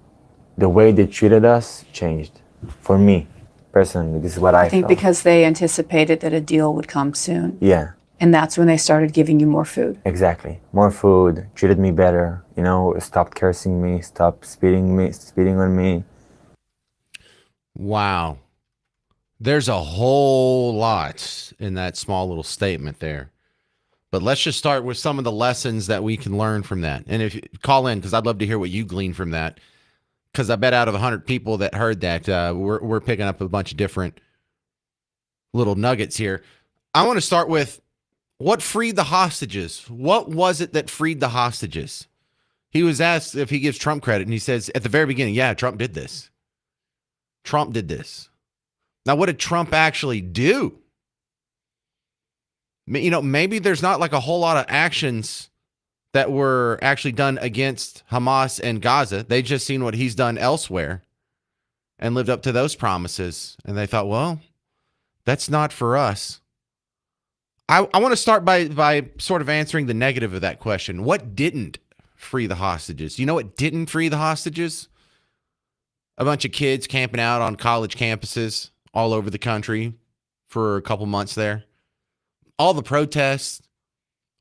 way they treated us changed. For me personally, this is what I think felt. because they anticipated that a deal would come soon. Yeah. And that's when they started giving you more food. Exactly. More food, treated me better, you know, stopped cursing me, stopped spitting on me. Wow. There's a whole lot in that small little statement there. But let's just start with some of the lessons that we can learn from that. And if you call in, because I'd love to hear what you glean from that. Because I bet out of 100 people that heard that, we're picking up a bunch of different little nuggets here. I want to start with what freed the hostages. What was it that freed the hostages? He was asked if he gives Trump credit, and he says at the very beginning, yeah, Trump did this. Trump did this. Now, what did Trump actually do? You know, maybe there's not like a whole lot of actions that were actually done against Hamas and Gaza. They just seen what he's done elsewhere and lived up to those promises. And they thought, well, that's not for us. I want to start by sort of answering the negative of that question. What didn't free the hostages? You know what didn't free the hostages? A bunch of kids camping out on college campuses all over the country for a couple months there. All the protests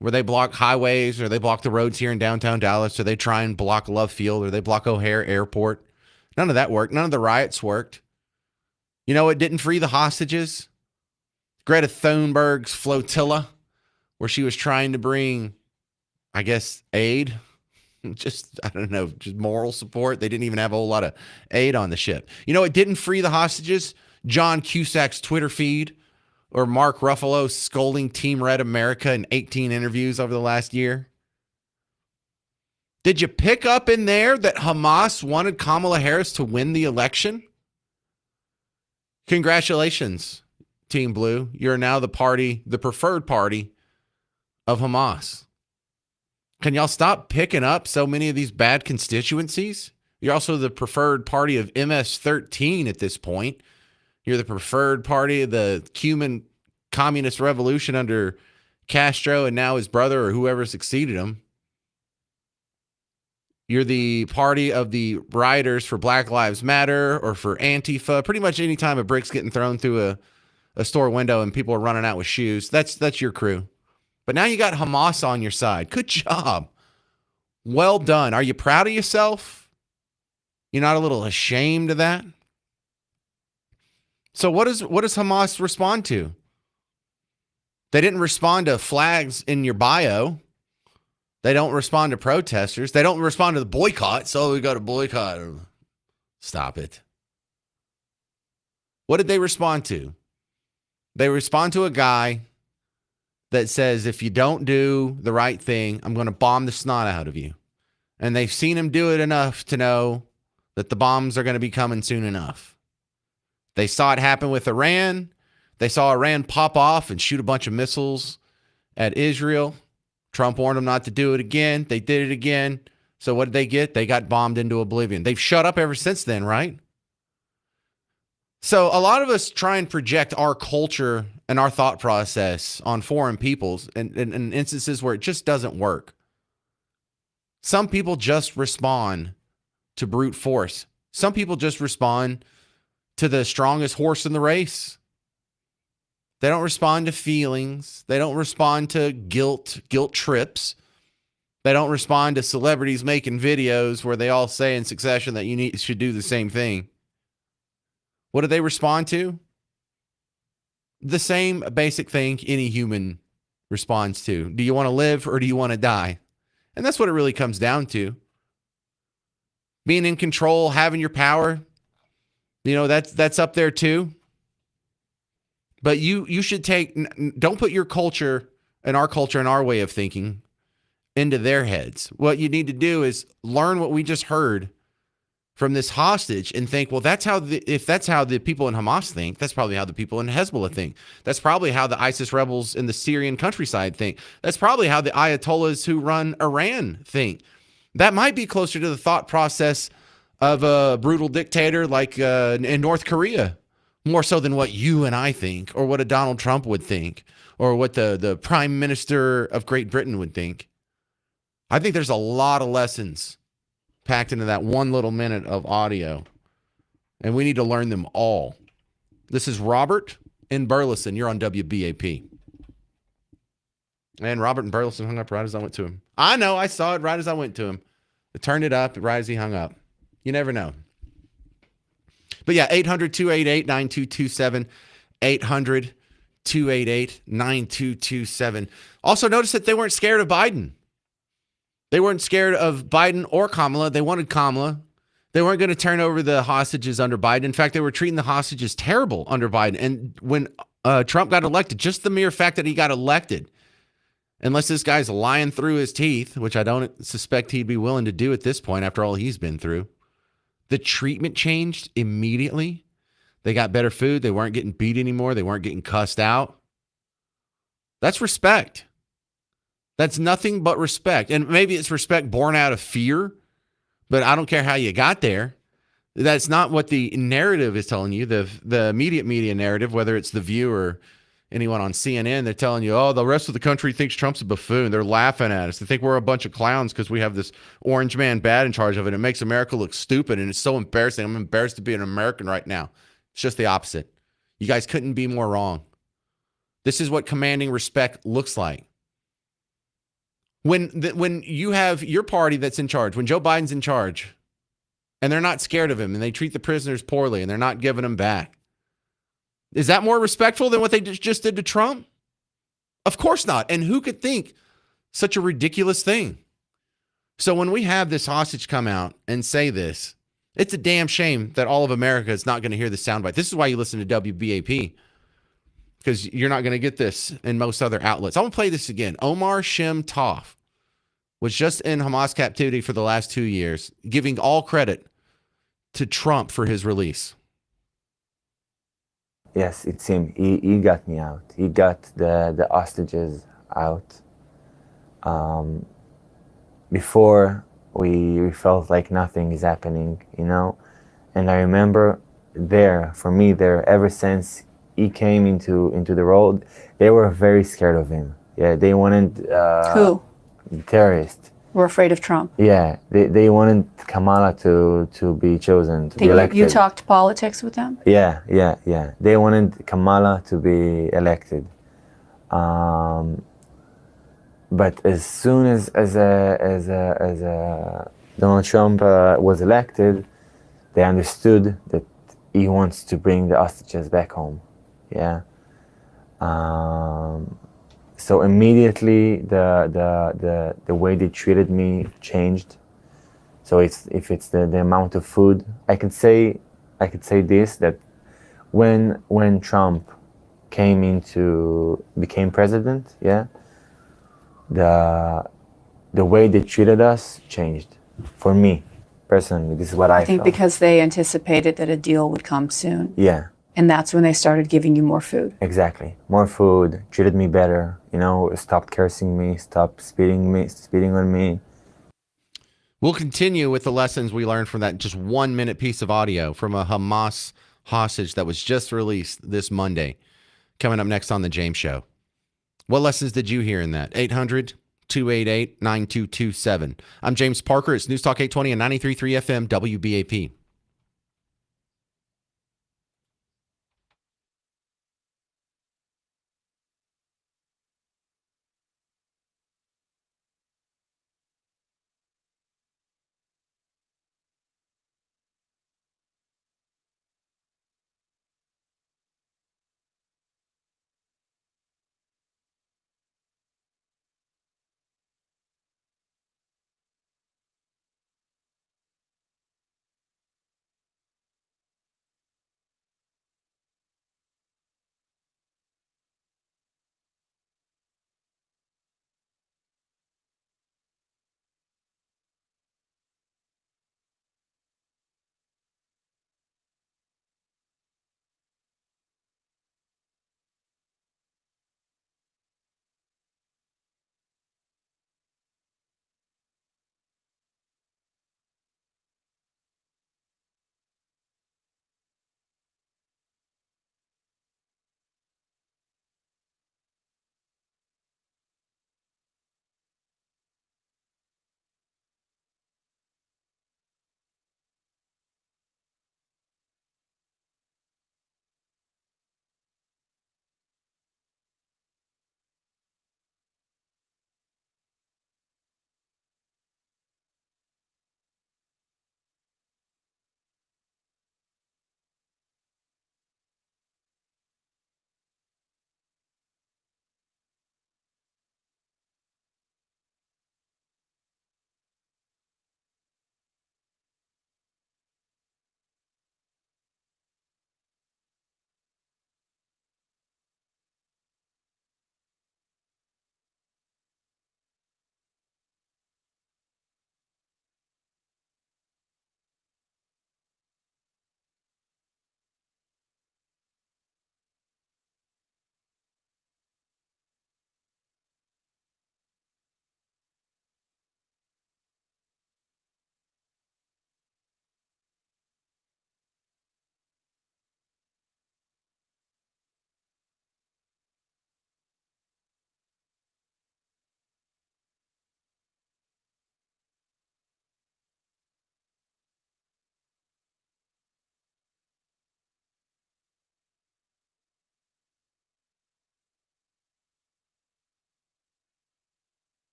where they block highways or they block the roads here in downtown Dallas, or they try and block Love Field, or they block O'Hare Airport. None of that worked. None of the riots worked. You know what didn't free the hostages? Greta Thunberg's flotilla, where she was trying to bring, I guess, aid. Just, I don't know, just moral support. They didn't even have a whole lot of aid on the ship. You know what didn't free the hostages? John Cusack's Twitter feed, or Mark Ruffalo scolding Team Red America in 18 interviews over the last year. Did you pick up in there that Hamas wanted Kamala Harris to win the election? Congratulations, Team Blue. You're now the preferred party of Hamas. Can y'all stop picking up so many of these bad constituencies? You're also the preferred party of MS-13 at this point. You're the preferred party of the Cuban Communist Revolution under Castro and now his brother or whoever succeeded him. You're the party of the rioters for Black Lives Matter or for Antifa. Pretty much any time a brick's getting thrown through a store window and people are running out with shoes, that's your crew. But now you got Hamas on your side. Good job. Well done. Are you proud of yourself? You're not a little ashamed of that? So what does Hamas respond to? They didn't respond to flags in your bio. They don't respond to protesters. They don't respond to the boycott. So we got to boycott. Stop it. What did they respond to? They respond to a guy that says, if you don't do the right thing, I'm going to bomb the snot out of you. And they've seen him do it enough to know that the bombs are going to be coming soon enough. They saw it happen with Iran. They saw Iran pop off and shoot a bunch of missiles at Israel. Trump warned them not to do it again. They did it again. So what did they get? They got bombed into oblivion. They've shut up ever since then, right? So a lot of us try and project our culture and our thought process on foreign peoples in instances where it just doesn't work. Some people just respond to brute force. Some people just respond to the strongest horse in the race. They don't respond to feelings. They don't respond to guilt trips. They don't respond to celebrities making videos where they all say in succession that you should do the same thing. What do they respond to? The same basic thing any human responds to. Do you want to live or do you want to die? And that's what it really comes down to. Being in control, having your power, that's up there too. But you should don't put your culture and our way of thinking into their heads. What you need to do is learn what we just heard from this hostage and think, well, if that's how the people in Hamas think, that's probably how the people in Hezbollah think. That's probably how the ISIS rebels in the Syrian countryside think. That's probably how the Ayatollahs who run Iran think. That might be closer to the thought process of a brutal dictator like in North Korea, more so than what you and I think, or what a Donald Trump would think, or what the Prime Minister of Great Britain would think. I think there's a lot of lessons packed into that one little minute of audio, and we need to learn them all. This is Robert in Burleson. You're on WBAP. And Robert in Burleson hung up right as I went to him. I know, I saw it right as I went to him. I turned it up right as he hung up. You never know. But yeah, 800-288-9227, 800-288-9227. Also notice that they weren't scared of Biden. They weren't scared of Biden or Kamala. They wanted Kamala. They weren't going to turn over the hostages under Biden. In fact, they were treating the hostages terrible under Biden. And when Trump got elected, just the mere fact that he got elected, unless this guy's lying through his teeth, which I don't suspect he'd be willing to do at this point after all he's been through, the treatment changed immediately. They got better food. They weren't getting beat anymore. They weren't getting cussed out. That's respect. That's nothing but respect. And maybe it's respect born out of fear, but I don't care how you got there. That's not what the narrative is telling you. The immediate media narrative, whether it's The View or anyone on CNN, they're telling you, oh, the rest of the country thinks Trump's a buffoon. They're laughing at us. They think we're a bunch of clowns because we have this orange man bad in charge of it. It makes America look stupid, and it's so embarrassing. I'm embarrassed to be an American right now. It's just the opposite. You guys couldn't be more wrong. This is what commanding respect looks like. When you have your party that's in charge, when Joe Biden's in charge, and they're not scared of him, and they treat the prisoners poorly, and they're not giving them back, is that more respectful than what they just did to Trump? Of course not. And who could think such a ridiculous thing? So when we have this hostage come out and say this, it's a damn shame that all of America is not going to hear the soundbite. This is why you listen to WBAP, because you're not going to get this in most other outlets. I'm going to play this again. Omar Shem Tov was just in Hamas captivity for the last 2 years, giving all credit to Trump for his release. Yes, it's him. He got me out. He got the hostages out. Before, we felt like nothing is happening, And I remember ever since he came into the road, they were very scared of him. Yeah, they wanted Who? Terrorists. We're afraid of Trump. Yeah, they wanted Kamala to be chosen, to be elected. You talked politics with them? Yeah. They wanted Kamala to be elected. But as soon as Donald Trump was elected, they understood that he wants to bring the hostages back home. Yeah. So immediately the way they treated me changed. So if it's the amount of food, I could say this, that when Trump became president, yeah, the way they treated us changed. For me personally, this is what I think felt. because they anticipated that a deal would come soon. Yeah, And that's when they started giving you more food. exactly. More food, treated me better, stopped cursing me, stopped spitting on me. We'll continue with the lessons we learned from that just 1 minute piece of audio from a Hamas hostage that was just released this Monday. Coming up next on The James Show. What lessons did you hear in that? 800-288-9227. I'm James Parker. It's News Talk 820 and 93.3 FM WBAP.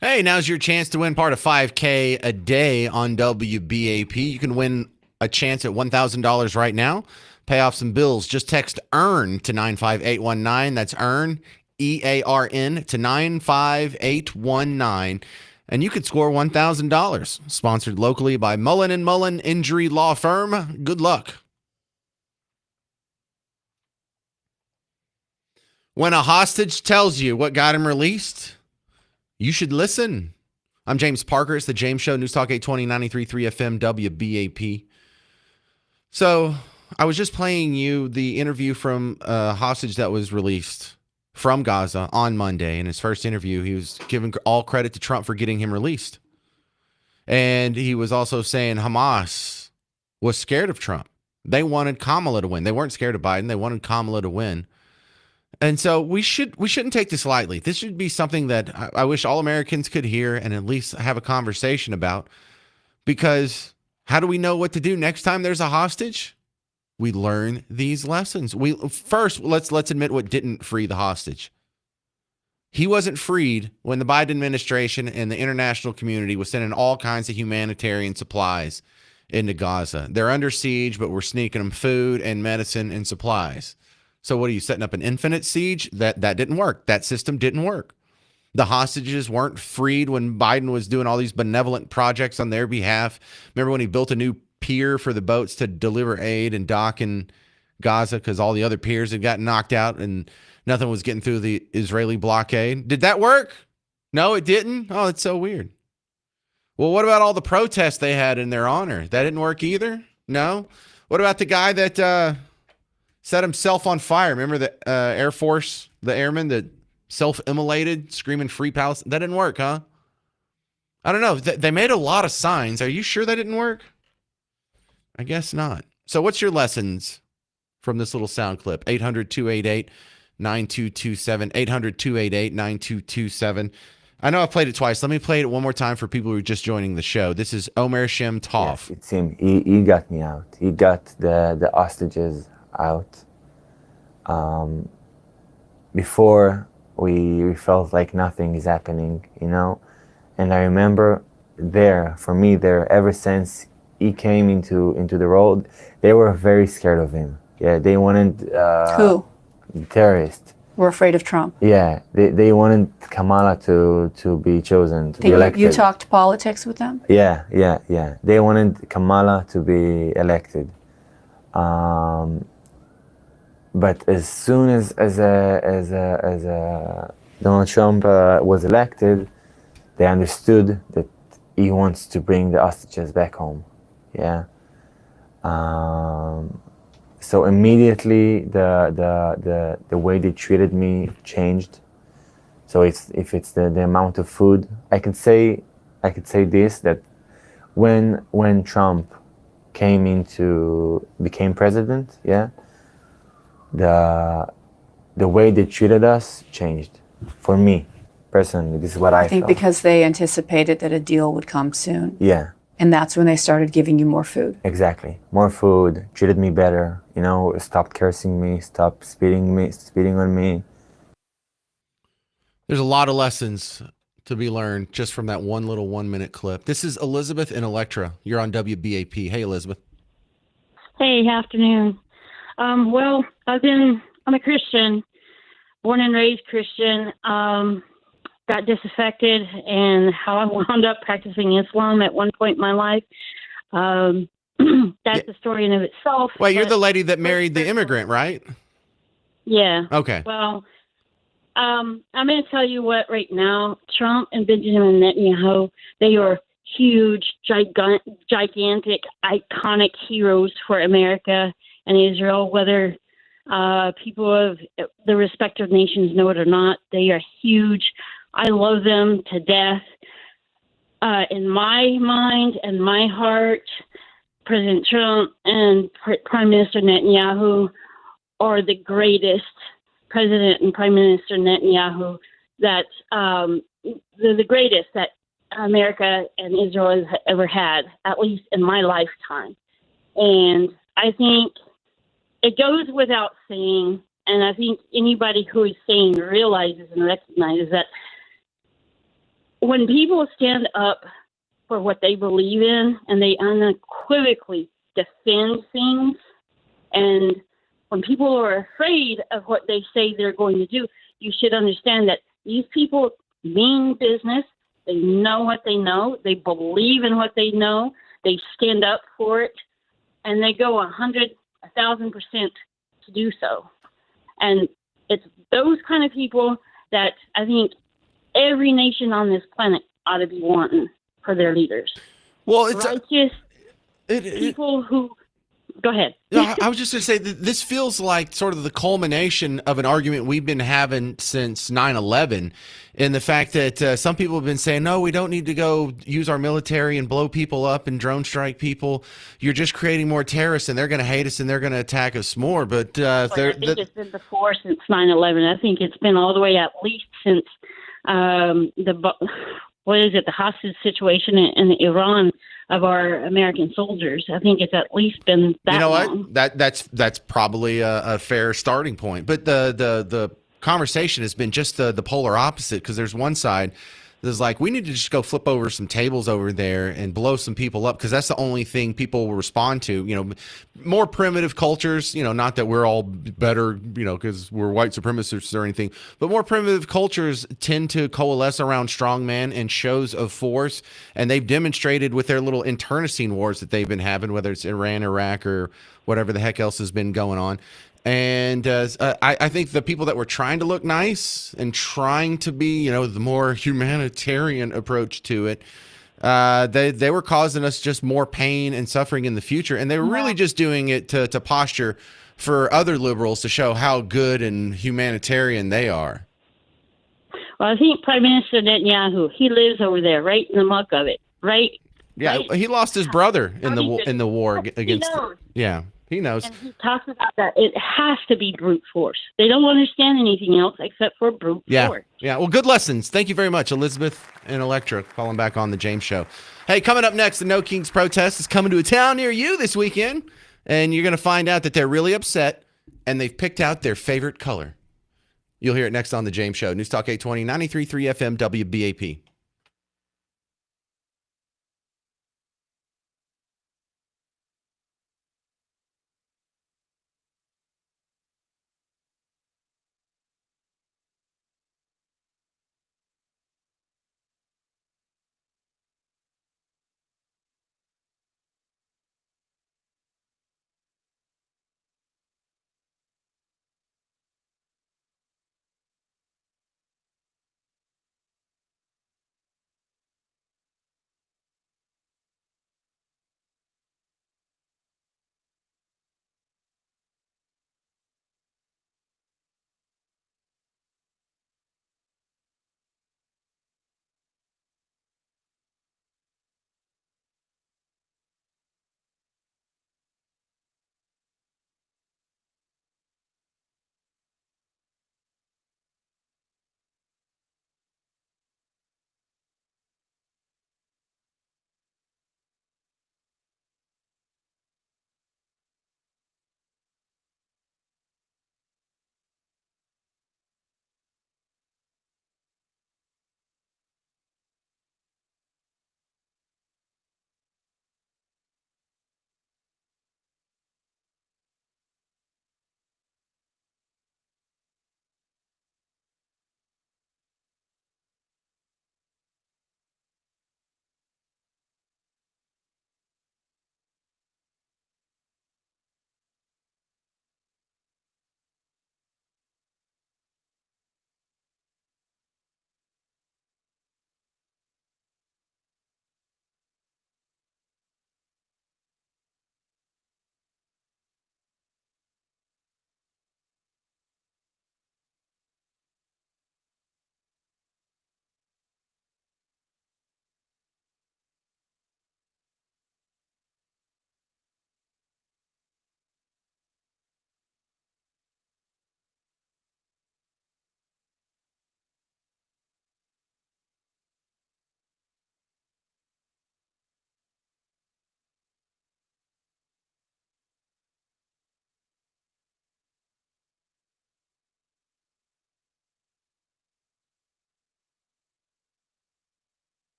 Hey, now's your chance to win part of 5K a day on WBAP. You can win a chance at $1,000 right now. Pay off some bills. Just text EARN to 95819. That's EARN, EARN, to 95819. And you could score $1,000. Sponsored locally by Mullen & Mullen Injury Law Firm. Good luck. When a hostage tells you what got him released, you should listen. I'm James Parker. It's the James Show, News Talk 820, 93.3 FM, WBAP. So I was just playing you the interview from a hostage that was released from Gaza on Monday. In his first interview, he was giving all credit to Trump for getting him released. And he was also saying Hamas was scared of Trump. They wanted Kamala to win. They weren't scared of Biden. They wanted Kamala to win. And so we shouldn't take this lightly. This should be something that I wish all Americans could hear and at least have a conversation about. Because how do we know what to do next time there's a hostage? We learn these lessons. Let's admit what didn't free the hostage. He wasn't freed when the Biden administration and the international community was sending all kinds of humanitarian supplies into Gaza. They're under siege, but we're sneaking them food and medicine and supplies. So what are you setting up, an infinite siege? That didn't work. That system didn't work. The hostages weren't freed when Biden was doing all these benevolent projects on their behalf. Remember when he built a new pier for the boats to deliver aid and dock in Gaza because all the other piers had gotten knocked out and nothing was getting through the Israeli blockade? Did that work? No, it didn't. Oh, it's so weird. Well, what about all the protests they had in their honor? That didn't work either? No. What about the guy that set himself on fire? Remember the Air Force, the airman that self-immolated, screaming free Palestine? That didn't work, huh? I don't know. They made a lot of signs. Are you sure that didn't work? I guess not. So what's your lessons from this little sound clip? 800-288-9227. 800-288-9227. I know I've played it twice. Let me play it one more time for people who are just joining the show. This is Omer Shem Tov. Yes, it's him. He got me out. He got the hostages out. Before we felt like nothing is happening, and I remember ever since he came into the road, they were very scared of him. Yeah, they wanted Who? Terrorists. We're afraid of Trump. Yeah, they wanted Kamala to be chosen, to be elected. You talked politics with them? Yeah. They wanted Kamala to be elected. But as soon as Donald Trump was elected, they understood that he wants to bring the hostages back home. Yeah. So immediately the way they treated me changed. So if it's the amount of food, I could say this, that when Trump became president, yeah, the way they treated us changed. For me personally, this is what I think felt. because they anticipated that a deal would come soon. Yeah. And that's when they started giving you more food. Exactly. More food, treated me better, stopped cursing me, stopped spitting on me. There's a lot of lessons to be learned just from that one little 1 minute clip. This is Elizabeth in Electra. You're on WBAP. Hey, Elizabeth. Hey, afternoon. I'm a Christian, born and raised Christian. Got disaffected and how I wound up practicing Islam at one point in my life. That's the story in of itself. Wait, you're the lady that married the immigrant, right? Yeah. Okay. Well, I'm going to tell you what right now, Trump and Benjamin Netanyahu, they are huge, gigantic, iconic heroes for America and Israel, whether people of the respective nations know it or not. They are huge. I love them to death. In my mind and my heart, President Trump and Prime Minister Netanyahu are the greatest. President and Prime Minister Netanyahu, that they're the greatest that America and Israel has ever had, at least in my lifetime. And I think it goes without saying, and I think anybody who is saying realizes and recognizes that when people stand up for what they believe in and they unequivocally defend things, and when people are afraid of what they say they're going to do, you should understand that these people mean business. They know what they know. They believe in what they know. They stand up for it, and they go 1,000% to do so. And it's those kind of people that I think every nation on this planet ought to be wanting for their leaders. Well, it's righteous people who. Go ahead. No, I was just going to say that this feels like sort of the culmination of an argument we've been having since 9/11, in the fact that some people have been saying, no, we don't need to go use our military and blow people up and drone strike people. You're just creating more terrorists, and they're going to hate us and they're going to attack us more. But I think it's been before since 9/11. I think it's been all the way at least since the hostage situation in Iran of our American soldiers. I think it's at least been that you know long. what? That's probably a fair starting point. But the conversation has been just the polar opposite, because there's one side that's like, we need to just go flip over some tables over there and blow some people up, because that's the only thing people will respond to. More primitive cultures, not that we're all better, because we're white supremacists or anything, but more primitive cultures tend to coalesce around strongman and shows of force. And they've demonstrated with their little internecine wars that they've been having, whether it's Iran, Iraq, or whatever the heck else has been going on. And I think the people that were trying to look nice and trying to be, the more humanitarian approach to it, they were causing us just more pain and suffering in the future. And they were really just doing it to posture for other liberals to show how good and humanitarian they are. Well, I think Prime Minister Netanyahu, he lives over there, right in the muck of it, right? Yeah, right? he lost his brother in the war He against. knows. Yeah, he knows. And he talks about that. It has to be brute force. They don't understand anything else except for brute force. Yeah. Well, good lessons. Thank you very much, Elizabeth and Electra, calling back on the James Show. Hey, coming up next, the No Kings protest is coming to a town near you this weekend, and you're going to find out that they're really upset, and they've picked out their favorite color. You'll hear it next on the James Show. News Talk 820, 93.3 FM, WBAP.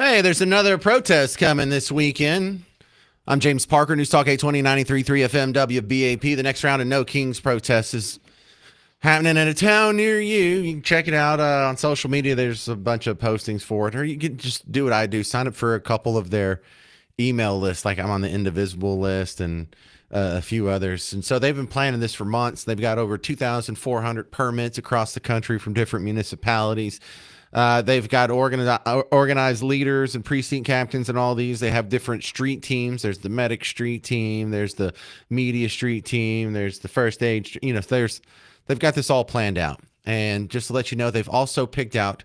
Hey, there's another protest coming this weekend. I'm James Parker, News Talk 820 93.3 FM WBAP. The next round of No Kings protest is happening in a town near you. You can check it out on social media. There's a bunch of postings for it. Or you can just do what I do. Sign up for a couple of their email lists. Like I'm on the Indivisible list and a few others. And so they've been planning this for months. They've got over 2,400 permits across the country from different municipalities. They've got organized leaders and precinct captains and all these. They have different street teams. There's the medic street team. There's the media street team. There's the first aid. They've got this all planned out. And just to let you know, they've also picked out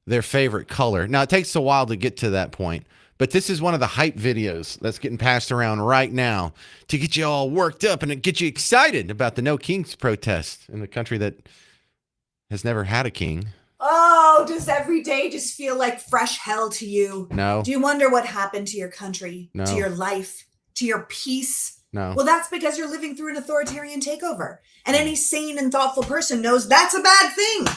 their favorite color. Now, it takes a while to get to that point, but this is one of the hype videos that's getting passed around right now to get you all worked up and to get you excited about the No Kings protest in a country that has never had a king. Oh, does every day just feel like fresh hell to you? No. Do you wonder what happened to your country, No. to your life, to your peace? No. Well, that's because you're living through an authoritarian takeover. And any sane and thoughtful person knows that's a bad thing.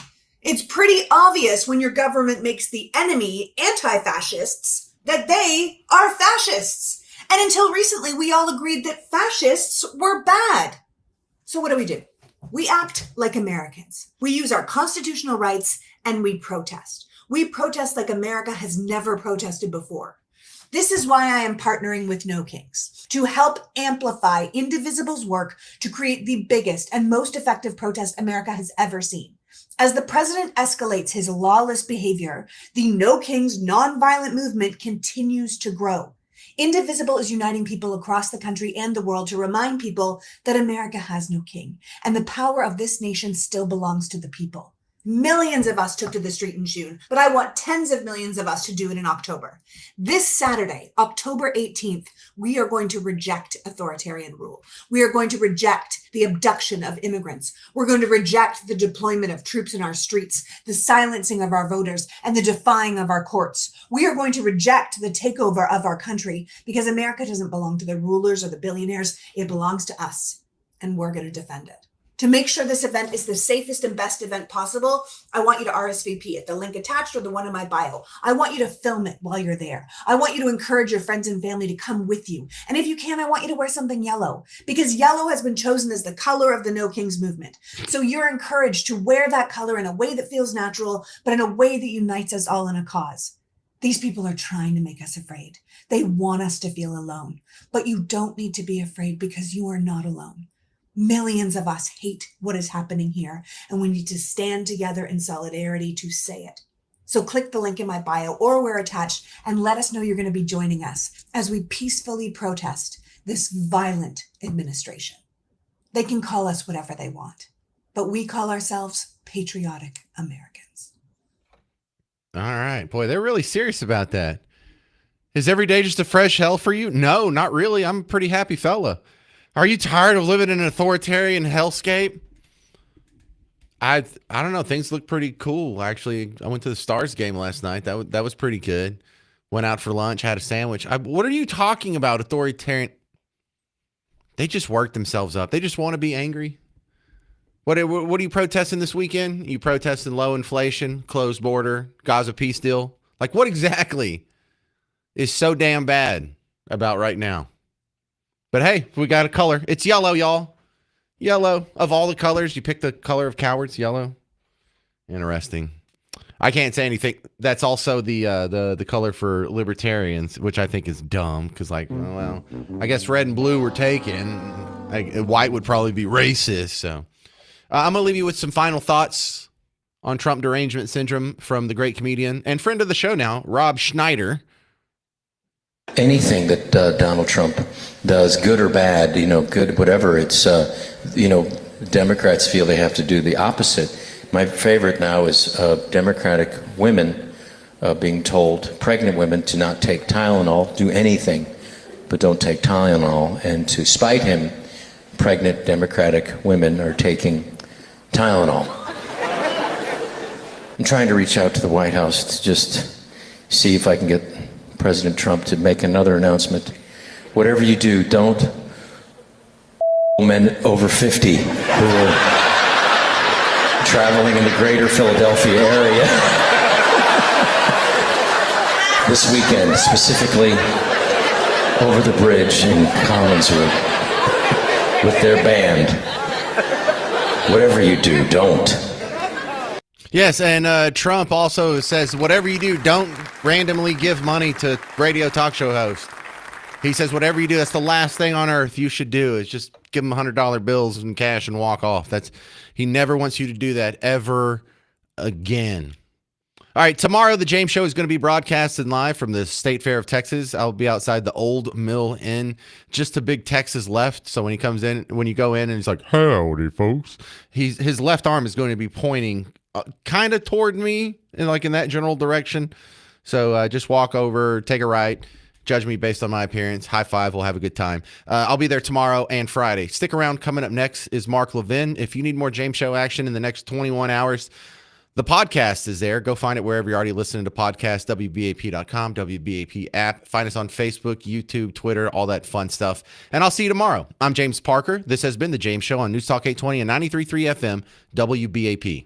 It's pretty obvious when your government makes the enemy anti-fascists that they are fascists. And until recently, we all agreed that fascists were bad. So what do? We act like Americans. We use our constitutional rights and we protest. We protest like America has never protested before. This is why I am partnering with No Kings to help amplify Indivisible's work to create the biggest and most effective protest America has ever seen. As the president escalates his lawless behavior, the No Kings nonviolent movement continues to grow. Indivisible is uniting people across the country and the world to remind people that America has no king and the power of this nation still belongs to the people. Millions of us took to the street in June, but I want tens of millions of us to do it in October. This Saturday, October 18th, we are going to reject authoritarian rule. We are going to reject the abduction of immigrants. We're going to reject the deployment of troops in our streets, the silencing of our voters, and the defying of our courts. We are going to reject the takeover of our country because America doesn't belong to the rulers or the billionaires. It belongs to us, and we're going to defend it. To make sure this event is the safest and best event possible, I want you to RSVP at the link attached or the one in my bio. I want you to film it while you're there. I want you to encourage your friends and family to come with you. And if you can, I want you to wear something yellow because yellow has been chosen as the color of the No Kings movement. So you're encouraged to wear that color in a way that feels natural, but in a way that unites us all in a cause. These people are trying to make us afraid. They want us to feel alone, but you don't need to be afraid because you are not alone. Millions of us hate what is happening here, and we need to stand together in solidarity to say it. So click the link in my bio or where attached and let us know you're going to be joining us as we peacefully protest this violent administration. They can call us whatever they want, but we call ourselves patriotic Americans. All right. Boy, they're really serious about that. Is every day just a fresh hell for you? No, not really. I'm a pretty happy fella. Are you tired of living in an authoritarian hellscape? I don't know. Things look pretty cool. Actually, I went to the Stars game last night. That was pretty good. Went out for lunch, had a sandwich. What are you talking about, authoritarian? They just work themselves up. They just want to be angry. What are you protesting this weekend? You protesting low inflation, closed border, Gaza peace deal? Like what exactly is so damn bad about right now? But hey, we got a color. It's yellow, y'all. Yellow. Of all the colors, you pick the color of cowards, yellow. Interesting. I can't say anything. That's also the color for libertarians, which I think is dumb because, like, well, I guess red and blue were taken. White would probably be racist. So I'm going to leave you with some final thoughts on Trump derangement syndrome from the great comedian and friend of the show now, Rob Schneider. Anything that Donald Trump does, good or bad, good, whatever, it's, Democrats feel they have to do the opposite. My favorite now is Democratic women being told, pregnant women, to not take Tylenol, do anything, but don't take Tylenol. And to spite him, pregnant Democratic women are taking Tylenol. I'm trying to reach out to the White House to just see if I can get President Trump to make another announcement. Whatever you do, don't men over 50 who are traveling in the greater Philadelphia area. this weekend, specifically over the bridge in Collinswood with their band. Whatever you do, don't. Yes, and Trump also says, whatever you do, don't randomly give money to radio talk show hosts. He says, whatever you do, that's the last thing on earth you should do is just give them $100 bills and cash and walk off. He never wants you to do that ever again. All right, tomorrow the James Show is going to be broadcasted live from the State Fair of Texas. I'll be outside the Old Mill Inn, just a big Texas left. So when you go in and he's like, howdy, folks, his left arm is going to be pointing kind of toward me, in that general direction. So just walk over, take a right, judge me based on my appearance. High five. We'll have a good time. I'll be there tomorrow and Friday. Stick around. Coming up next is Mark Levin. If you need more James Show action in the next 21 hours, the podcast is there. Go find it wherever you're already listening to podcasts, WBAP.com, WBAP app. Find us on Facebook, YouTube, Twitter, all that fun stuff. And I'll see you tomorrow. I'm James Parker. This has been The James Show on News Talk 820 and 93.3 FM, WBAP.